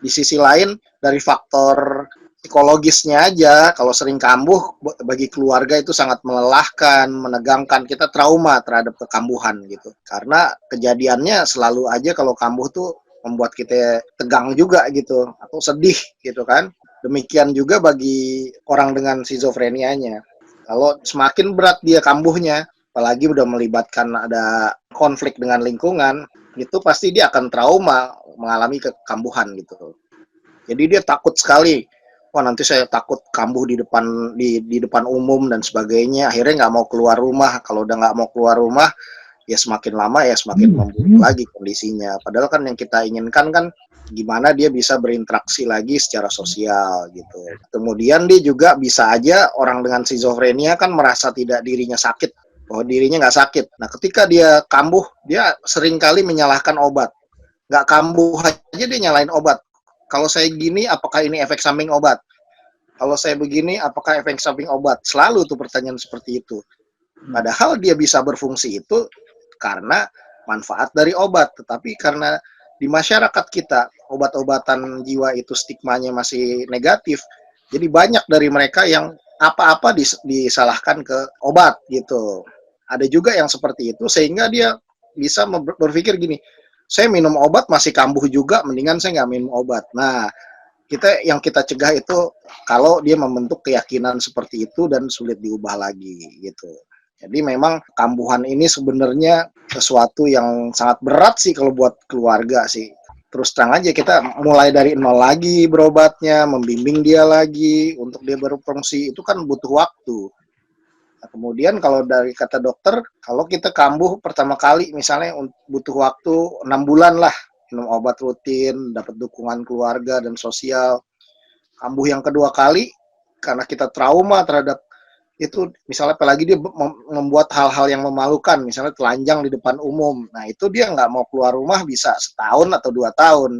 [SPEAKER 1] Di sisi lain dari faktor psikologisnya aja, kalau sering kambuh bagi keluarga itu sangat melelahkan, menegangkan, kita trauma terhadap kekambuhan gitu. Karena kejadiannya selalu aja kalau kambuh tuh membuat kita tegang juga gitu, atau sedih gitu kan. Demikian juga bagi orang dengan skizofrenianya. Kalau semakin berat dia kambuhnya, apalagi udah melibatkan ada konflik dengan lingkungan, itu pasti dia akan trauma mengalami kekambuhan gitu. Jadi dia takut sekali. Wah, nanti saya takut kambuh di depan umum dan sebagainya. Akhirnya nggak mau keluar rumah. Kalau udah nggak mau keluar rumah, ya semakin lama ya semakin memburuk lagi kondisinya. Padahal kan yang kita inginkan kan gimana dia bisa berinteraksi lagi secara sosial gitu. Kemudian dia juga bisa aja orang dengan skizofrenia kan merasa tidak dirinya sakit, bahwa dirinya nggak sakit. Nah ketika dia kambuh, dia seringkali menyalahkan obat. Nggak kambuh aja dia nyalain obat. Kalau saya gini, apakah ini efek samping obat? Kalau saya begini, apakah efek samping obat? Selalu tuh pertanyaan seperti itu. Padahal dia bisa berfungsi itu karena manfaat dari obat, tetapi karena di masyarakat kita obat-obatan jiwa itu stigmanya masih negatif, jadi banyak dari mereka yang apa-apa disalahkan ke obat gitu. Ada juga yang seperti itu sehingga dia bisa berpikir gini, saya minum obat masih kambuh juga, mendingan saya nggak minum obat. Nah, yang kita cegah itu kalau dia membentuk keyakinan seperti itu dan sulit diubah lagi gitu. Jadi memang kambuhan ini sebenarnya sesuatu yang sangat berat sih kalau buat keluarga sih. Terus terang aja kita mulai dari nol lagi berobatnya, membimbing dia lagi untuk dia berfungsi, itu kan butuh waktu. Nah, kemudian kalau dari kata dokter, kalau kita kambuh pertama kali misalnya butuh waktu 6 bulan lah, minum obat rutin, dapat dukungan keluarga dan sosial. Kambuh yang kedua kali, karena kita trauma terhadap itu, misalnya apalagi dia membuat hal-hal yang memalukan, misalnya telanjang di depan umum, nah itu dia nggak mau keluar rumah bisa setahun atau 2 tahun.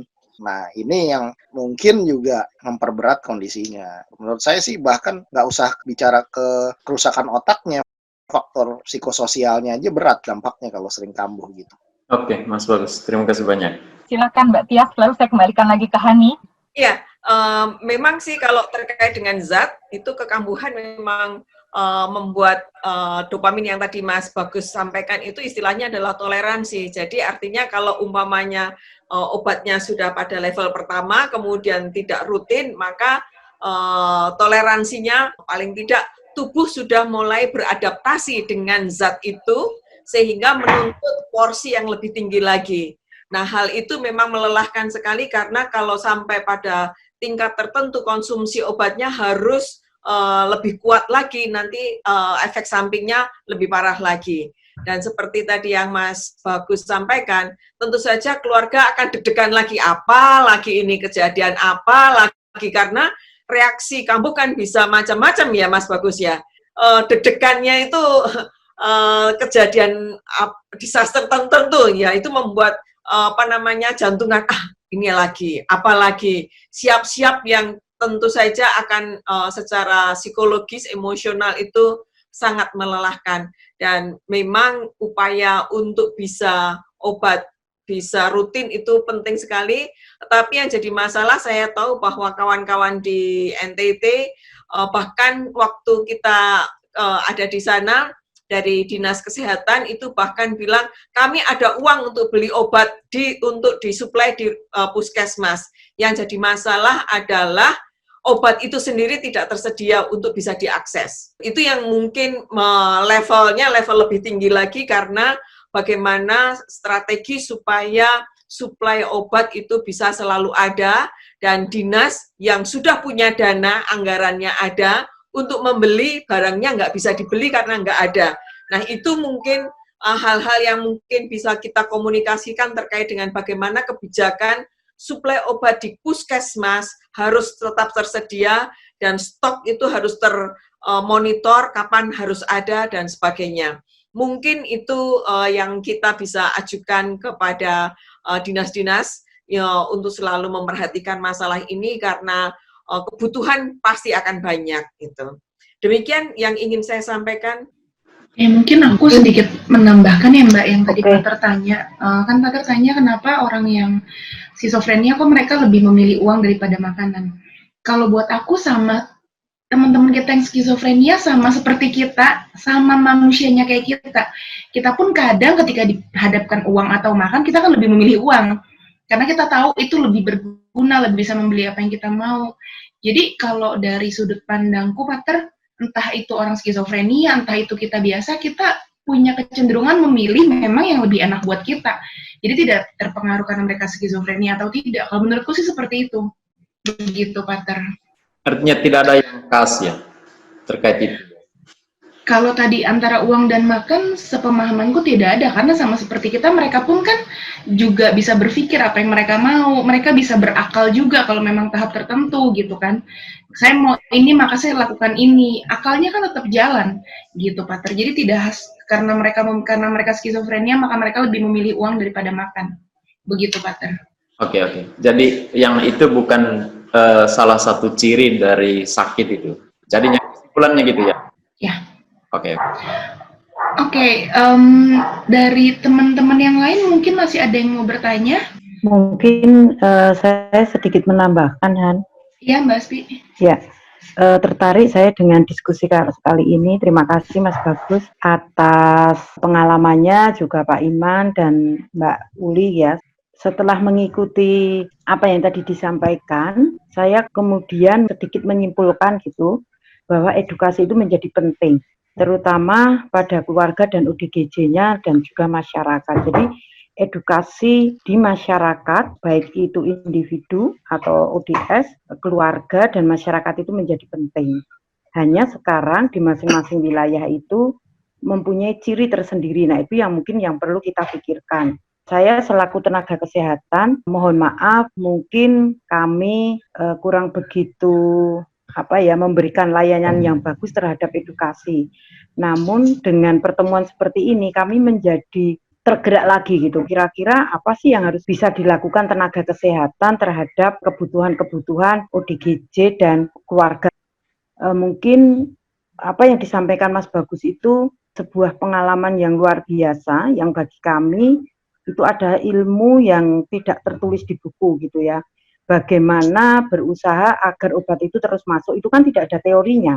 [SPEAKER 1] Nah ini yang mungkin juga memperberat kondisinya. Menurut saya sih bahkan nggak usah bicara ke kerusakan otaknya, faktor psikososialnya aja berat dampaknya kalau sering kambuh gitu.
[SPEAKER 7] Oke, Mas Bagus, terima kasih banyak.
[SPEAKER 6] Silakan Mbak Tias, lalu saya kembalikan lagi ke Hani.
[SPEAKER 5] Iya, memang sih kalau terkait dengan zat, itu kekambuhan memang membuat dopamin yang tadi Mas Bagus sampaikan itu istilahnya adalah toleransi. Jadi artinya kalau umpamanya obatnya sudah pada level pertama, kemudian tidak rutin, maka toleransinya, paling tidak tubuh sudah mulai beradaptasi dengan zat itu, sehingga menuntut porsi yang lebih tinggi lagi. Nah, hal itu memang melelahkan sekali karena kalau sampai pada tingkat tertentu konsumsi obatnya harus lebih kuat lagi, nanti efek sampingnya lebih parah lagi. Dan seperti tadi yang Mas Bagus sampaikan, tentu saja keluarga akan deg-degan lagi, apa lagi ini kejadian apa lagi, karena reaksi kamu kan bisa macam-macam ya Mas Bagus ya. Deg-degannya itu kejadian disaster tertentu ya, itu membuat jantungan, ini lagi, apalagi, siap-siap yang tentu saja akan secara psikologis, emosional itu sangat melelahkan. Dan memang upaya untuk bisa obat, bisa rutin itu penting sekali. Tapi yang jadi masalah, saya tahu bahwa kawan-kawan di NTT, bahkan waktu kita ada di sana, dari Dinas Kesehatan itu bahkan bilang, kami ada uang untuk beli obat untuk disuplai di puskesmas. Yang jadi masalah adalah obat itu sendiri tidak tersedia untuk bisa diakses. Itu yang mungkin levelnya level lebih tinggi lagi, karena bagaimana strategi supaya suplai obat itu bisa selalu ada, dan dinas yang sudah punya dana, anggarannya ada, untuk membeli barangnya nggak bisa dibeli karena nggak ada. Nah, itu mungkin hal-hal yang mungkin bisa kita komunikasikan terkait dengan bagaimana kebijakan suplai obat di puskesmas harus tetap tersedia, dan stok itu harus termonitor kapan harus ada dan sebagainya. Mungkin itu yang kita bisa ajukan kepada dinas-dinas ya, untuk selalu memperhatikan masalah ini, karena kebutuhan pasti akan banyak gitu. Demikian yang ingin saya sampaikan.
[SPEAKER 2] Ya, mungkin aku sedikit menambahkan ya Mbak, yang tadi Pater tanya. Kan Pater tanya kenapa orang yang skizofrenia kok mereka lebih memilih uang daripada makanan. Kalau buat aku sama teman-teman kita yang skizofrenia sama seperti kita, sama manusianya kayak kita. Kita pun kadang ketika dihadapkan uang atau makan, kita kan lebih memilih uang. Karena kita tahu itu lebih berguna, lebih bisa membeli apa yang kita mau. Jadi kalau dari sudut pandangku, Pater, entah itu orang skizofrenia, entah itu kita biasa, kita punya kecenderungan memilih memang yang lebih enak buat kita. Jadi tidak terpengaruh karena mereka skizofrenia atau tidak. Kalau menurutku sih seperti itu. Begitu, Pater.
[SPEAKER 7] Artinya tidak ada yang khas ya terkait itu.
[SPEAKER 2] Kalau tadi antara uang dan makan, sepemahamanku tidak ada, karena sama seperti kita, mereka pun kan juga bisa berpikir apa yang mereka mau, mereka bisa berakal juga kalau memang tahap tertentu gitu kan. Saya mau ini maka saya lakukan ini, akalnya kan tetap jalan gitu, Pater. Jadi tidak karena mereka skizofrenia maka mereka lebih memilih uang daripada makan. Begitu, Pater.
[SPEAKER 7] Oke. Jadi yang itu bukan salah satu ciri dari sakit itu. Jadi kesimpulannya gitu ya.
[SPEAKER 2] Ya.
[SPEAKER 7] Oke.
[SPEAKER 2] Dari teman-teman yang lain mungkin masih ada yang mau bertanya?
[SPEAKER 8] Mungkin saya sedikit menambahkan, Han.
[SPEAKER 2] Iya, Mbak Aspi.
[SPEAKER 8] Ya, tertarik saya dengan diskusi kali ini. Terima kasih Mas Bagus atas pengalamannya, juga Pak Iman dan Mbak Uli ya. Setelah mengikuti apa yang tadi disampaikan, saya kemudian sedikit menyimpulkan gitu, bahwa edukasi itu menjadi penting, terutama pada keluarga dan ODGJ-nya dan juga masyarakat. Jadi edukasi di masyarakat, baik itu individu atau ODS, keluarga dan masyarakat itu menjadi penting. Hanya sekarang di masing-masing wilayah itu mempunyai ciri tersendiri. Nah, itu yang mungkin yang perlu kita pikirkan. Saya selaku tenaga kesehatan, mohon maaf, mungkin kami kurang begitu memberikan layanan yang bagus terhadap edukasi. Namun dengan pertemuan seperti ini kami menjadi tergerak lagi gitu. Kira-kira apa sih yang harus bisa dilakukan tenaga kesehatan terhadap kebutuhan ODGJ dan keluarga. Mungkin apa yang disampaikan Mas Bagus itu sebuah pengalaman yang luar biasa, yang bagi kami itu ada ilmu yang tidak tertulis di buku gitu ya. Bagaimana berusaha agar obat itu terus masuk, itu kan tidak ada teorinya.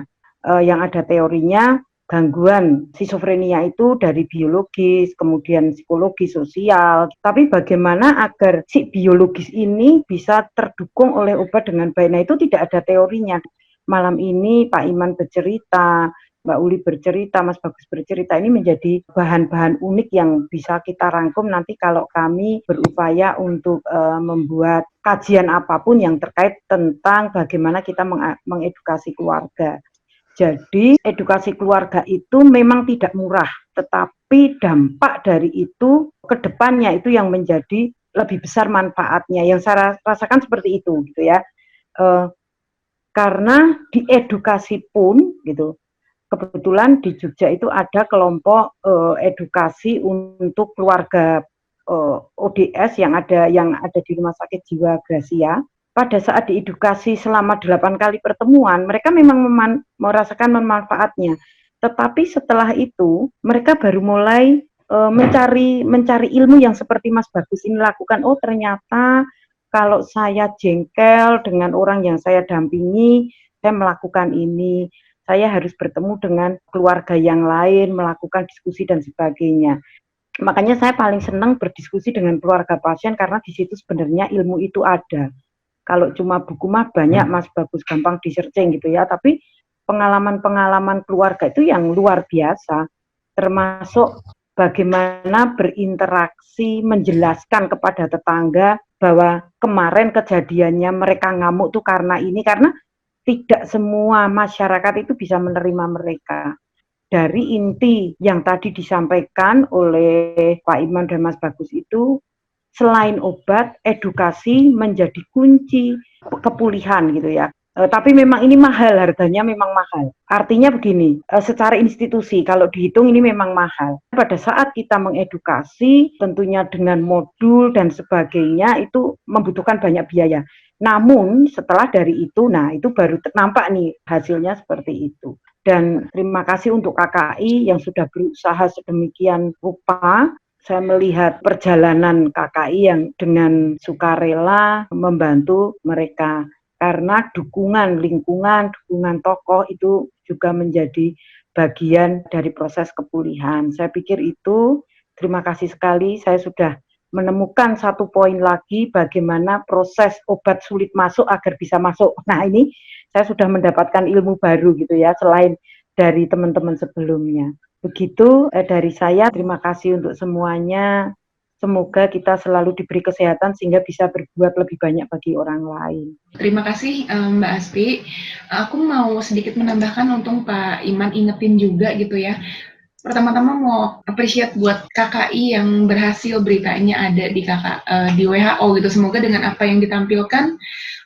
[SPEAKER 8] Yang ada teorinya gangguan skizofrenia itu dari biologis, kemudian psikologi, sosial. Tapi bagaimana agar si biologis ini bisa terdukung oleh obat dengan baik? Nah, itu tidak ada teorinya. Malam ini Pak Iman bercerita, Mbak Uli bercerita, Mas Bagus bercerita, ini menjadi bahan-bahan unik yang bisa kita rangkum nanti kalau kami berupaya untuk membuat kajian apapun yang terkait tentang bagaimana kita mengedukasi keluarga. Jadi edukasi keluarga itu memang tidak murah, tetapi dampak dari itu ke depannya itu yang menjadi lebih besar manfaatnya. Yang saya rasakan seperti itu, gitu ya. Karena di edukasi pun, gitu. Kebetulan di Jogja itu ada kelompok edukasi untuk keluarga ODS yang ada di Rumah Sakit Jiwa Gracia. Pada saat diedukasi selama 8 kali pertemuan, mereka memang merasakan manfaatnya. Tetapi setelah itu, mereka baru mulai mencari ilmu yang seperti Mas Bagus ini lakukan. Oh, ternyata kalau saya jengkel dengan orang yang saya dampingi, saya melakukan ini. Saya harus bertemu dengan keluarga yang lain, melakukan diskusi dan sebagainya. Makanya saya paling senang berdiskusi dengan keluarga pasien karena di situ sebenarnya ilmu itu ada. Kalau cuma buku mah banyak, Mas Bagus, gampang di-searching gitu ya, tapi pengalaman-pengalaman keluarga itu yang luar biasa, termasuk bagaimana berinteraksi, menjelaskan kepada tetangga bahwa kemarin kejadiannya mereka ngamuk tuh karena ini, karena tidak semua masyarakat itu bisa menerima mereka. Dari inti yang tadi disampaikan oleh Pak Iman dan Mas Bagus itu, selain obat, edukasi menjadi kunci kepulihan gitu ya. Tapi memang ini mahal, harganya memang mahal. Artinya begini, secara institusi kalau dihitung ini memang mahal. Pada saat kita mengedukasi, tentunya dengan modul dan sebagainya itu membutuhkan banyak biaya. Namun setelah dari itu, nah itu baru nampak nih hasilnya seperti itu. Dan terima kasih untuk KKI yang sudah berusaha sedemikian rupa. Saya melihat perjalanan KKI yang dengan sukarela membantu mereka. Karena dukungan lingkungan, dukungan tokoh itu juga menjadi bagian dari proses kepulihan. Saya pikir itu, terima kasih sekali, saya sudah menemukan satu poin lagi bagaimana proses obat sulit masuk agar bisa masuk. Nah ini saya sudah mendapatkan ilmu baru gitu ya, selain dari teman-teman sebelumnya. Begitu dari saya, terima kasih untuk semuanya. Semoga kita selalu diberi kesehatan sehingga bisa berbuat lebih banyak bagi orang lain.
[SPEAKER 2] Terima kasih Mbak Aspi. Aku mau sedikit menambahkan untuk Pak Iman ingetin juga gitu ya. Pertama-tama mau appreciate buat KKI yang berhasil beritanya ada di WHO gitu. Semoga dengan apa yang ditampilkan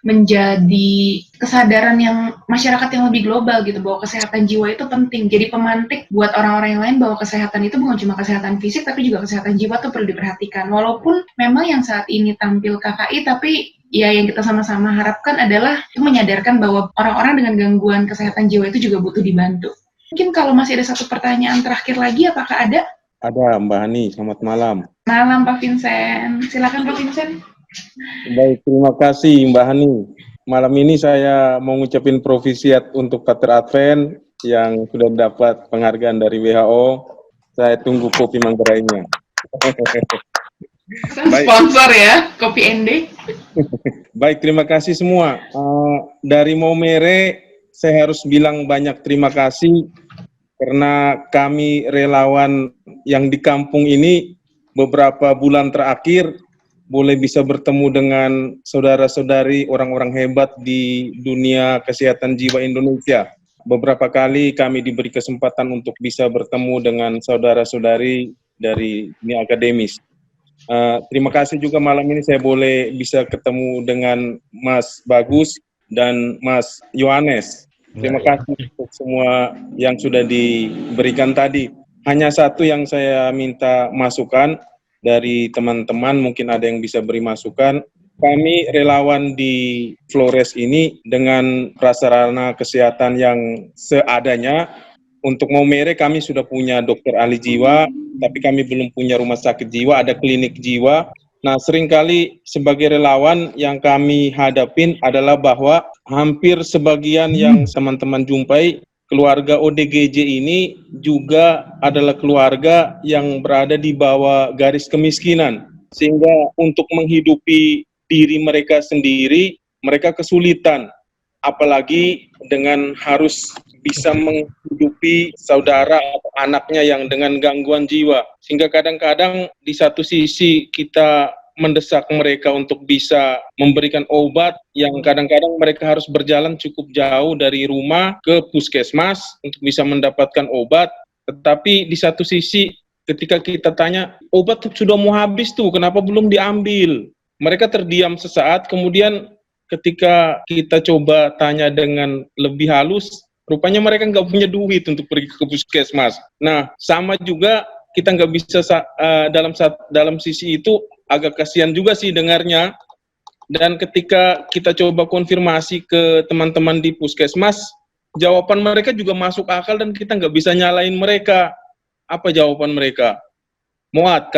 [SPEAKER 2] menjadi kesadaran yang masyarakat yang lebih global gitu, bahwa kesehatan jiwa itu penting. Jadi pemantik buat orang-orang yang lain bahwa kesehatan itu bukan cuma kesehatan fisik tapi juga kesehatan jiwa tuh perlu diperhatikan. Walaupun memang yang saat ini tampil KKI, tapi ya yang kita sama-sama harapkan adalah menyadarkan bahwa orang-orang dengan gangguan kesehatan jiwa itu juga butuh dibantu. Mungkin kalau masih ada satu pertanyaan terakhir lagi, apakah ada?
[SPEAKER 9] Ada, Mbak Hani. Selamat malam.
[SPEAKER 2] Malam, Pak Vincent. Silakan, Pak Vincent.
[SPEAKER 9] Baik, terima kasih, Mbak Hani. Malam ini saya mau ngucapin profisiat untuk Pater Advent yang sudah dapat penghargaan dari WHO. Saya tunggu kopi manggarainya.
[SPEAKER 2] Sponsor ya, kopi ND.
[SPEAKER 9] Baik, terima kasih semua. Dari Maumere, saya harus bilang banyak terima kasih karena kami relawan yang di kampung ini beberapa bulan terakhir boleh bisa bertemu dengan saudara-saudari orang-orang hebat di dunia kesehatan jiwa Indonesia. Beberapa kali kami diberi kesempatan untuk bisa bertemu dengan saudara-saudari dari dunia akademis. Terima kasih juga malam ini saya boleh bisa ketemu dengan Mas Bagus dan Mas Yohanes. Terima kasih untuk semua yang sudah diberikan tadi. Hanya satu yang saya minta masukan dari teman-teman, mungkin ada yang bisa beri masukan. Kami relawan di Flores ini dengan prasarana kesehatan yang seadanya. Untuk Maumere kami sudah punya dokter ahli jiwa, tapi kami belum punya rumah sakit jiwa, ada klinik jiwa. Nah, seringkali sebagai relawan yang kami hadapin adalah bahwa hampir sebagian yang teman-teman jumpai keluarga ODGJ ini juga adalah keluarga yang berada di bawah garis kemiskinan, sehingga untuk menghidupi diri mereka sendiri, mereka kesulitan, apalagi dengan harus bisa menghidupi saudara atau anaknya yang dengan gangguan jiwa. Sehingga kadang-kadang di satu sisi kita mendesak mereka untuk bisa memberikan obat yang kadang-kadang mereka harus berjalan cukup jauh dari rumah ke puskesmas untuk bisa mendapatkan obat. Tetapi di satu sisi ketika kita tanya, obat sudah mau habis tuh, kenapa belum diambil? Mereka terdiam sesaat, kemudian ketika kita coba tanya dengan lebih halus, rupanya mereka nggak punya duit untuk pergi ke puskesmas. Nah, sama juga kita nggak bisa dalam sisi itu agak kasihan juga sih dengarnya. Dan ketika kita coba konfirmasi ke teman-teman di puskesmas, jawaban mereka juga masuk akal dan kita nggak bisa nyalain mereka. Apa jawaban mereka? Muat,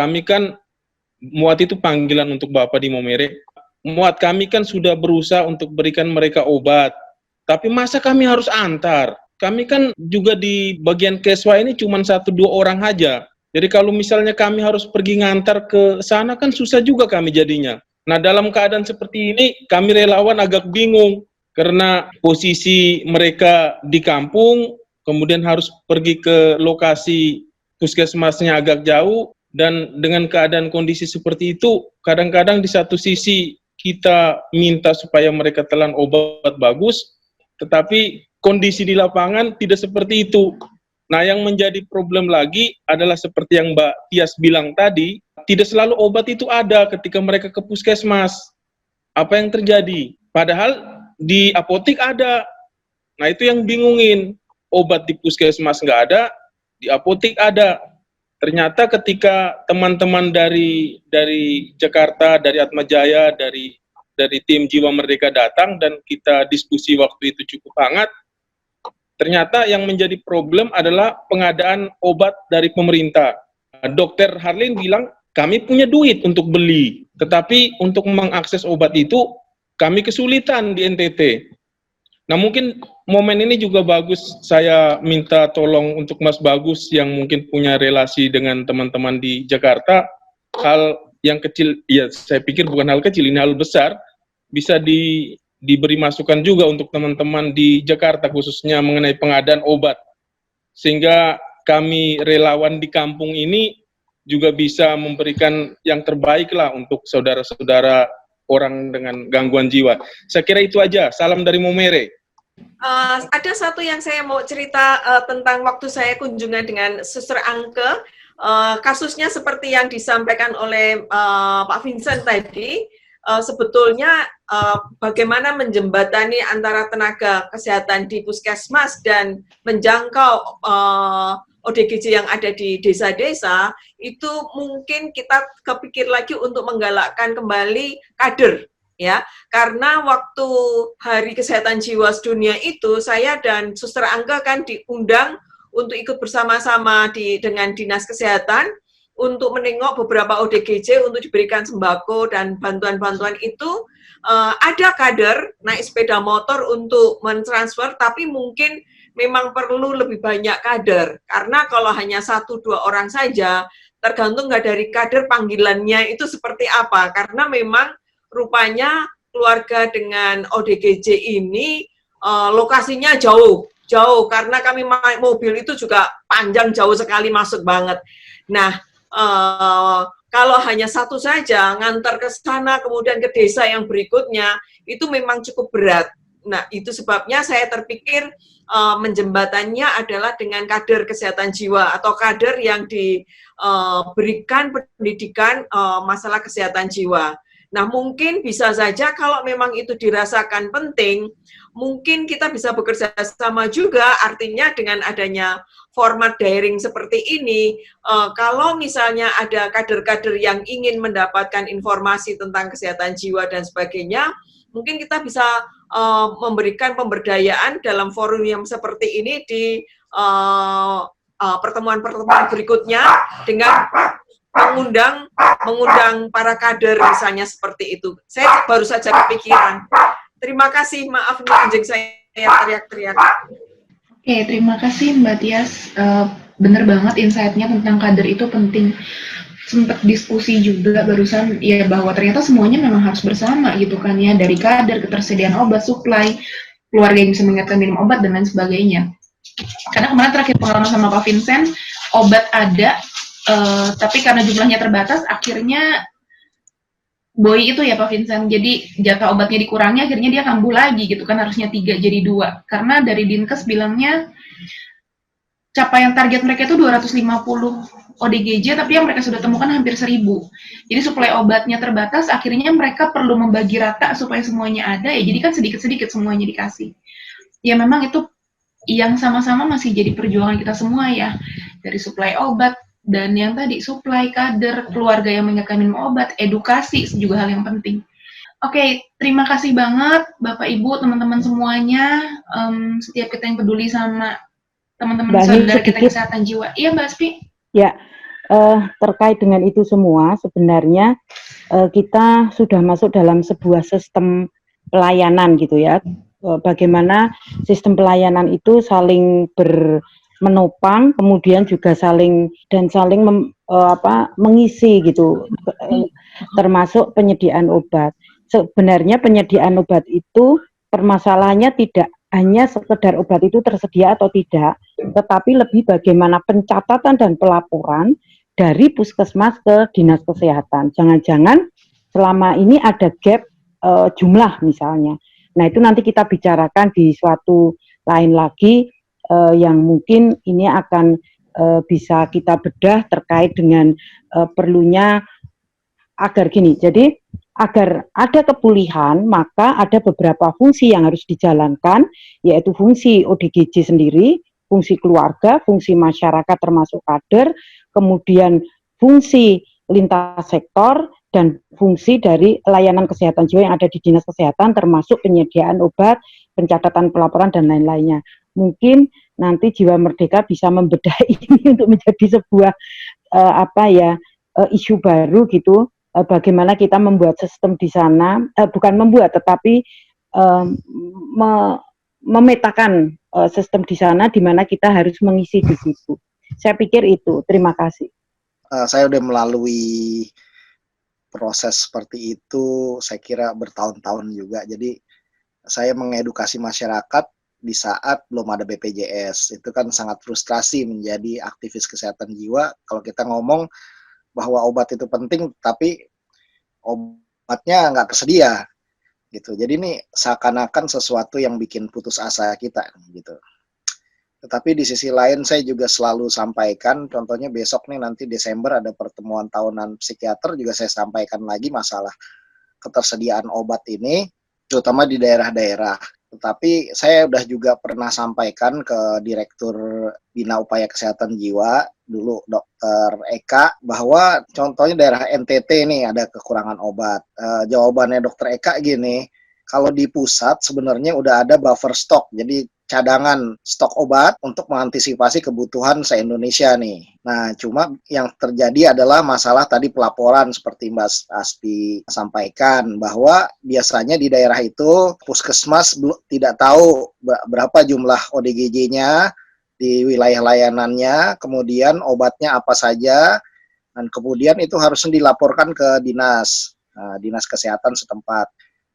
[SPEAKER 9] Muat itu panggilan untuk Bapak di Momere. Muat, kami kan sudah berusaha untuk berikan mereka obat. Tapi masa kami harus antar? Kami kan juga di bagian Keswa ini cuma 1-2 orang aja. Jadi kalau misalnya kami harus pergi ngantar ke sana kan susah juga kami jadinya. Nah, dalam keadaan seperti ini kami relawan agak bingung karena posisi mereka di kampung, kemudian harus pergi ke lokasi puskesmasnya agak jauh, dan dengan keadaan kondisi seperti itu, kadang-kadang di satu sisi kita minta supaya mereka telan obat bagus, tetapi kondisi di lapangan tidak seperti itu. Nah, yang menjadi problem lagi adalah seperti yang Mbak Tias bilang tadi, tidak selalu obat itu ada ketika mereka ke puskesmas. Apa yang terjadi? Padahal di apotik ada. Nah, itu yang bingungin. Obat di puskesmas nggak ada, di apotik ada. Ternyata ketika teman-teman dari Jakarta, dari Atmajaya, dari tim Jiwa Merdeka datang dan kita diskusi waktu itu cukup hangat, ternyata yang menjadi problem adalah pengadaan obat dari pemerintah. Dokter Harlin bilang, kami punya duit untuk beli, tetapi untuk mengakses obat itu, kami kesulitan di NTT. Nah, mungkin momen ini juga bagus, saya minta tolong untuk Mas Bagus yang mungkin punya relasi dengan teman-teman di Jakarta, hal yang kecil, ya saya pikir bukan hal kecil, ini hal besar, bisa diberi masukan juga untuk teman-teman di Jakarta khususnya mengenai pengadaan obat, sehingga kami relawan di kampung ini juga bisa memberikan yang terbaik lah untuk saudara-saudara orang dengan gangguan jiwa. Saya kira itu aja. Salam dari Momere.
[SPEAKER 5] Ada satu yang saya mau cerita tentang waktu saya kunjungan dengan Suster Angke. Kasusnya seperti yang disampaikan oleh Pak Vincent tadi. Sebetulnya bagaimana menjembatani antara tenaga kesehatan di puskesmas dan menjangkau ODGJ yang ada di desa-desa, itu mungkin kita kepikir lagi untuk menggalakkan kembali kader, ya. Karena waktu Hari Kesehatan Jiwa Sedunia itu, saya dan Suster Angga kan diundang untuk ikut bersama-sama dengan Dinas Kesehatan untuk menengok beberapa ODGJ untuk diberikan sembako dan bantuan-bantuan itu. Ada kader naik sepeda motor untuk mentransfer, tapi mungkin memang perlu lebih banyak kader, karena kalau hanya 1-2 orang saja, tergantung nggak dari kader panggilannya itu seperti apa, karena memang rupanya keluarga dengan ODGJ ini lokasinya jauh, karena kami mobil itu juga panjang, jauh sekali masuk banget. Nah, kalau hanya satu saja, ngantar ke sana, kemudian ke desa yang berikutnya, itu memang cukup berat. Nah, itu sebabnya saya terpikir menjembatannya adalah dengan kader kesehatan jiwa atau kader yang diberikan pendidikan masalah kesehatan jiwa. Nah, mungkin bisa saja kalau memang itu dirasakan penting, mungkin kita bisa bekerja sama juga, artinya dengan adanya format daring seperti ini, kalau misalnya ada kader-kader yang ingin mendapatkan informasi tentang kesehatan jiwa dan sebagainya, mungkin kita bisa memberikan pemberdayaan dalam forum yang seperti ini di pertemuan-pertemuan berikutnya dengan mengundang para kader misalnya seperti itu. Saya baru saja kepikiran. Terima kasih, maaf nih anjing saya teriak-teriak.
[SPEAKER 2] Oke, terima kasih Mbak Tias. Bener banget insight-nya tentang kader itu penting. Sempat diskusi juga barusan ya bahwa ternyata semuanya memang harus bersama gitu kan ya, dari kader, ketersediaan obat, supply, keluarga yang bisa mengingatkan minum obat dan lain sebagainya. Karena kemarin terakhir pengalaman sama Pak Vincent, obat ada, tapi karena jumlahnya terbatas, akhirnya Boy itu ya Pak Vincent, jadi jatah obatnya dikurangi, akhirnya dia kambuh lagi gitu kan, harusnya 3 jadi 2. Karena dari Dinkes bilangnya capaian target mereka itu 250 ODGJ, tapi yang mereka sudah temukan hampir 1000. Jadi suplai obatnya terbatas, akhirnya mereka perlu membagi rata supaya semuanya ada, ya jadi kan sedikit-sedikit semuanya dikasih. Ya memang itu yang sama-sama masih jadi perjuangan kita semua ya, dari suplai obat, dan yang tadi suplai kader, keluarga yang mengingatkan minum obat, edukasi juga hal yang penting. Oke, terima kasih banget Bapak Ibu, teman-teman semuanya, setiap kita yang peduli sama teman-teman
[SPEAKER 8] Mbak Ni,
[SPEAKER 2] saudara kita
[SPEAKER 8] sedikit
[SPEAKER 2] kesehatan jiwa. Iya Mbak Aspi?
[SPEAKER 8] ya, terkait dengan itu semua sebenarnya kita sudah masuk dalam sebuah sistem pelayanan gitu ya. Bagaimana sistem pelayanan itu saling menopang, kemudian juga saling mengisi gitu, termasuk penyediaan obat. Sebenarnya penyediaan obat itu permasalahannya tidak hanya sekedar obat itu tersedia atau tidak, tetapi lebih bagaimana pencatatan dan pelaporan dari puskesmas ke dinas kesehatan. Jangan-jangan selama ini ada gap jumlah misalnya. Nah itu nanti kita bicarakan di suatu lain lagi yang mungkin ini akan bisa kita bedah terkait dengan perlunya agar gini. Jadi agar ada kepulihan, maka ada beberapa fungsi yang harus dijalankan, yaitu fungsi ODGJ sendiri, fungsi keluarga, fungsi masyarakat termasuk kader, kemudian fungsi lintas sektor, dan fungsi dari layanan kesehatan jiwa yang ada di dinas kesehatan, termasuk penyediaan obat, pencatatan pelaporan, dan lain-lainnya. Mungkin nanti Jiwa Merdeka bisa membedah ini untuk menjadi sebuah isu baru gitu. Bagaimana kita membuat sistem di sana, bukan membuat, tetapi memetakan sistem di sana di mana kita harus mengisi di situ. Saya pikir itu. Terima kasih.
[SPEAKER 1] Saya udah melalui proses seperti itu, saya kira bertahun-tahun juga. Jadi saya mengedukasi masyarakat di saat belum ada BPJS. Itu kan sangat frustrasi menjadi aktivis kesehatan jiwa kalau kita ngomong bahwa obat itu penting, tapi obatnya nggak tersedia gitu. Jadi ini seakan-akan sesuatu yang bikin putus asa kita gitu. Tetapi di sisi lain saya juga selalu sampaikan, contohnya besok nih nanti Desember ada pertemuan tahunan psikiater, juga saya sampaikan lagi masalah ketersediaan obat ini, terutama di daerah-daerah. Tetapi saya udah juga pernah sampaikan ke Direktur Bina Upaya Kesehatan Jiwa, dulu Dokter Eka, bahwa contohnya daerah NTT nih ada kekurangan obat. Jawabannya Dokter Eka gini, kalau di pusat sebenarnya udah ada buffer stock, jadi cadangan stok obat untuk mengantisipasi kebutuhan se-Indonesia nih. Nah, cuma yang terjadi adalah masalah tadi pelaporan seperti Mbak Aspi sampaikan, bahwa biasanya di daerah itu puskesmas tidak tahu berapa jumlah ODGJ-nya di wilayah layanannya, kemudian obatnya apa saja, dan kemudian itu harusnya dilaporkan ke dinas kesehatan setempat.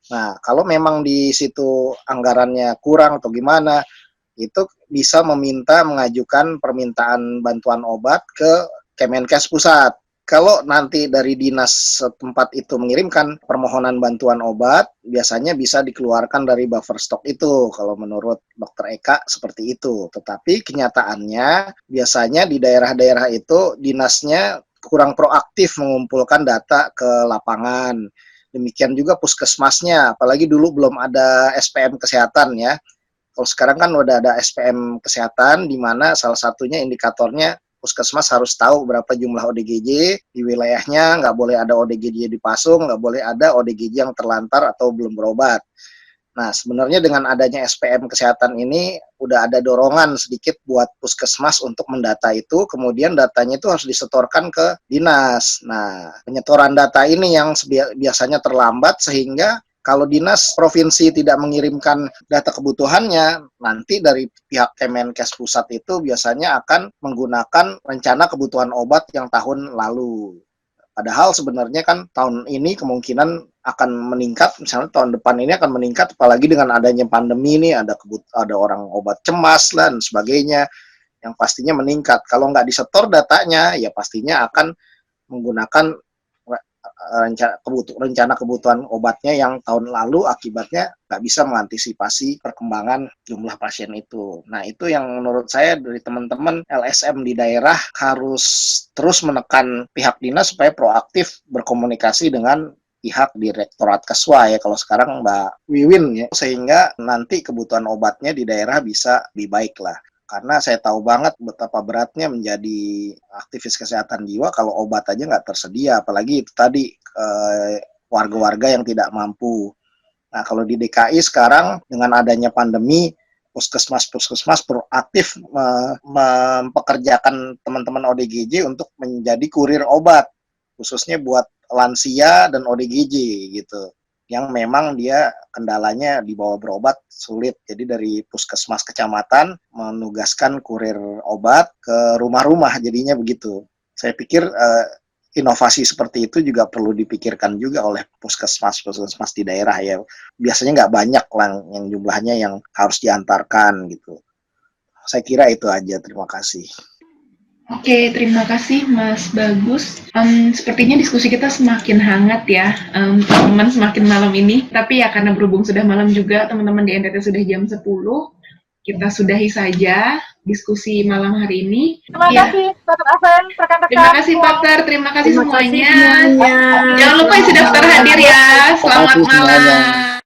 [SPEAKER 1] Nah, kalau memang di situ anggarannya kurang atau gimana, itu bisa mengajukan permintaan bantuan obat ke Kemenkes pusat. Kalau nanti dari dinas setempat itu mengirimkan permohonan bantuan obat, biasanya bisa dikeluarkan dari buffer stock itu, kalau menurut Dokter Eka seperti itu. Tetapi kenyataannya biasanya di daerah-daerah itu dinasnya kurang proaktif mengumpulkan data ke lapangan. Demikian juga puskesmasnya, apalagi dulu belum ada SPM kesehatan ya. Kalau sekarang kan udah ada SPM kesehatan, di mana salah satunya indikatornya puskesmas harus tahu berapa jumlah ODGJ di wilayahnya, nggak boleh ada ODGJ dipasung, nggak boleh ada ODGJ yang terlantar atau belum berobat. Nah, sebenarnya dengan adanya SPM kesehatan ini udah ada dorongan sedikit buat puskesmas untuk mendata itu, kemudian datanya itu harus disetorkan ke dinas. Nah, penyetoran data ini yang biasanya terlambat sehingga Kalau dinas provinsi tidak mengirimkan data kebutuhannya, nanti dari pihak Kemenkes pusat itu biasanya akan menggunakan rencana kebutuhan obat yang tahun lalu. Padahal sebenarnya kan tahun ini kemungkinan akan meningkat, misalnya tahun depan ini akan meningkat, apalagi dengan adanya pandemi ini, ada orang obat cemas lah, dan sebagainya, yang pastinya meningkat. Kalau nggak disetor datanya, ya pastinya akan menggunakan rencana kebutuhan obatnya yang tahun lalu, akibatnya nggak bisa mengantisipasi perkembangan jumlah pasien itu. Nah, itu yang menurut saya dari teman-teman LSM di daerah harus terus menekan pihak dinas supaya proaktif berkomunikasi dengan pihak Direktorat Keswa ya, kalau sekarang Mbak Wiwin ya, sehingga nanti kebutuhan obatnya di daerah bisa lebih baik lah. Karena saya tahu banget betapa beratnya menjadi aktivis kesehatan jiwa kalau obat aja nggak tersedia, apalagi itu tadi warga-warga yang tidak mampu. Nah, kalau di DKI sekarang dengan adanya pandemi, puskesmas proaktif mempekerjakan teman-teman ODGJ untuk menjadi kurir obat, khususnya buat lansia dan ODGJ gitu, yang memang dia kendalanya dibawa berobat sulit. Jadi dari puskesmas kecamatan menugaskan kurir obat ke rumah-rumah, jadinya begitu. Saya pikir inovasi seperti itu juga perlu dipikirkan juga oleh puskesmas di daerah ya. Biasanya nggak banyak lah yang jumlahnya yang harus diantarkan gitu. Saya kira itu aja, terima kasih.
[SPEAKER 2] Oke, terima kasih Mas Bagus. Sepertinya diskusi kita semakin hangat ya, teman-teman, semakin malam ini. Tapi ya karena berhubung sudah malam juga, teman-teman di NTT sudah jam 10, kita sudahi saja diskusi malam hari ini.
[SPEAKER 6] Terima kasih, Dr. Aven, rekan-rekan.
[SPEAKER 2] Terima kasih, Pater. Terima kasih semuanya.
[SPEAKER 5] semuanya.
[SPEAKER 2] Jangan lupa isi daftar hadir ya. Selamat malam.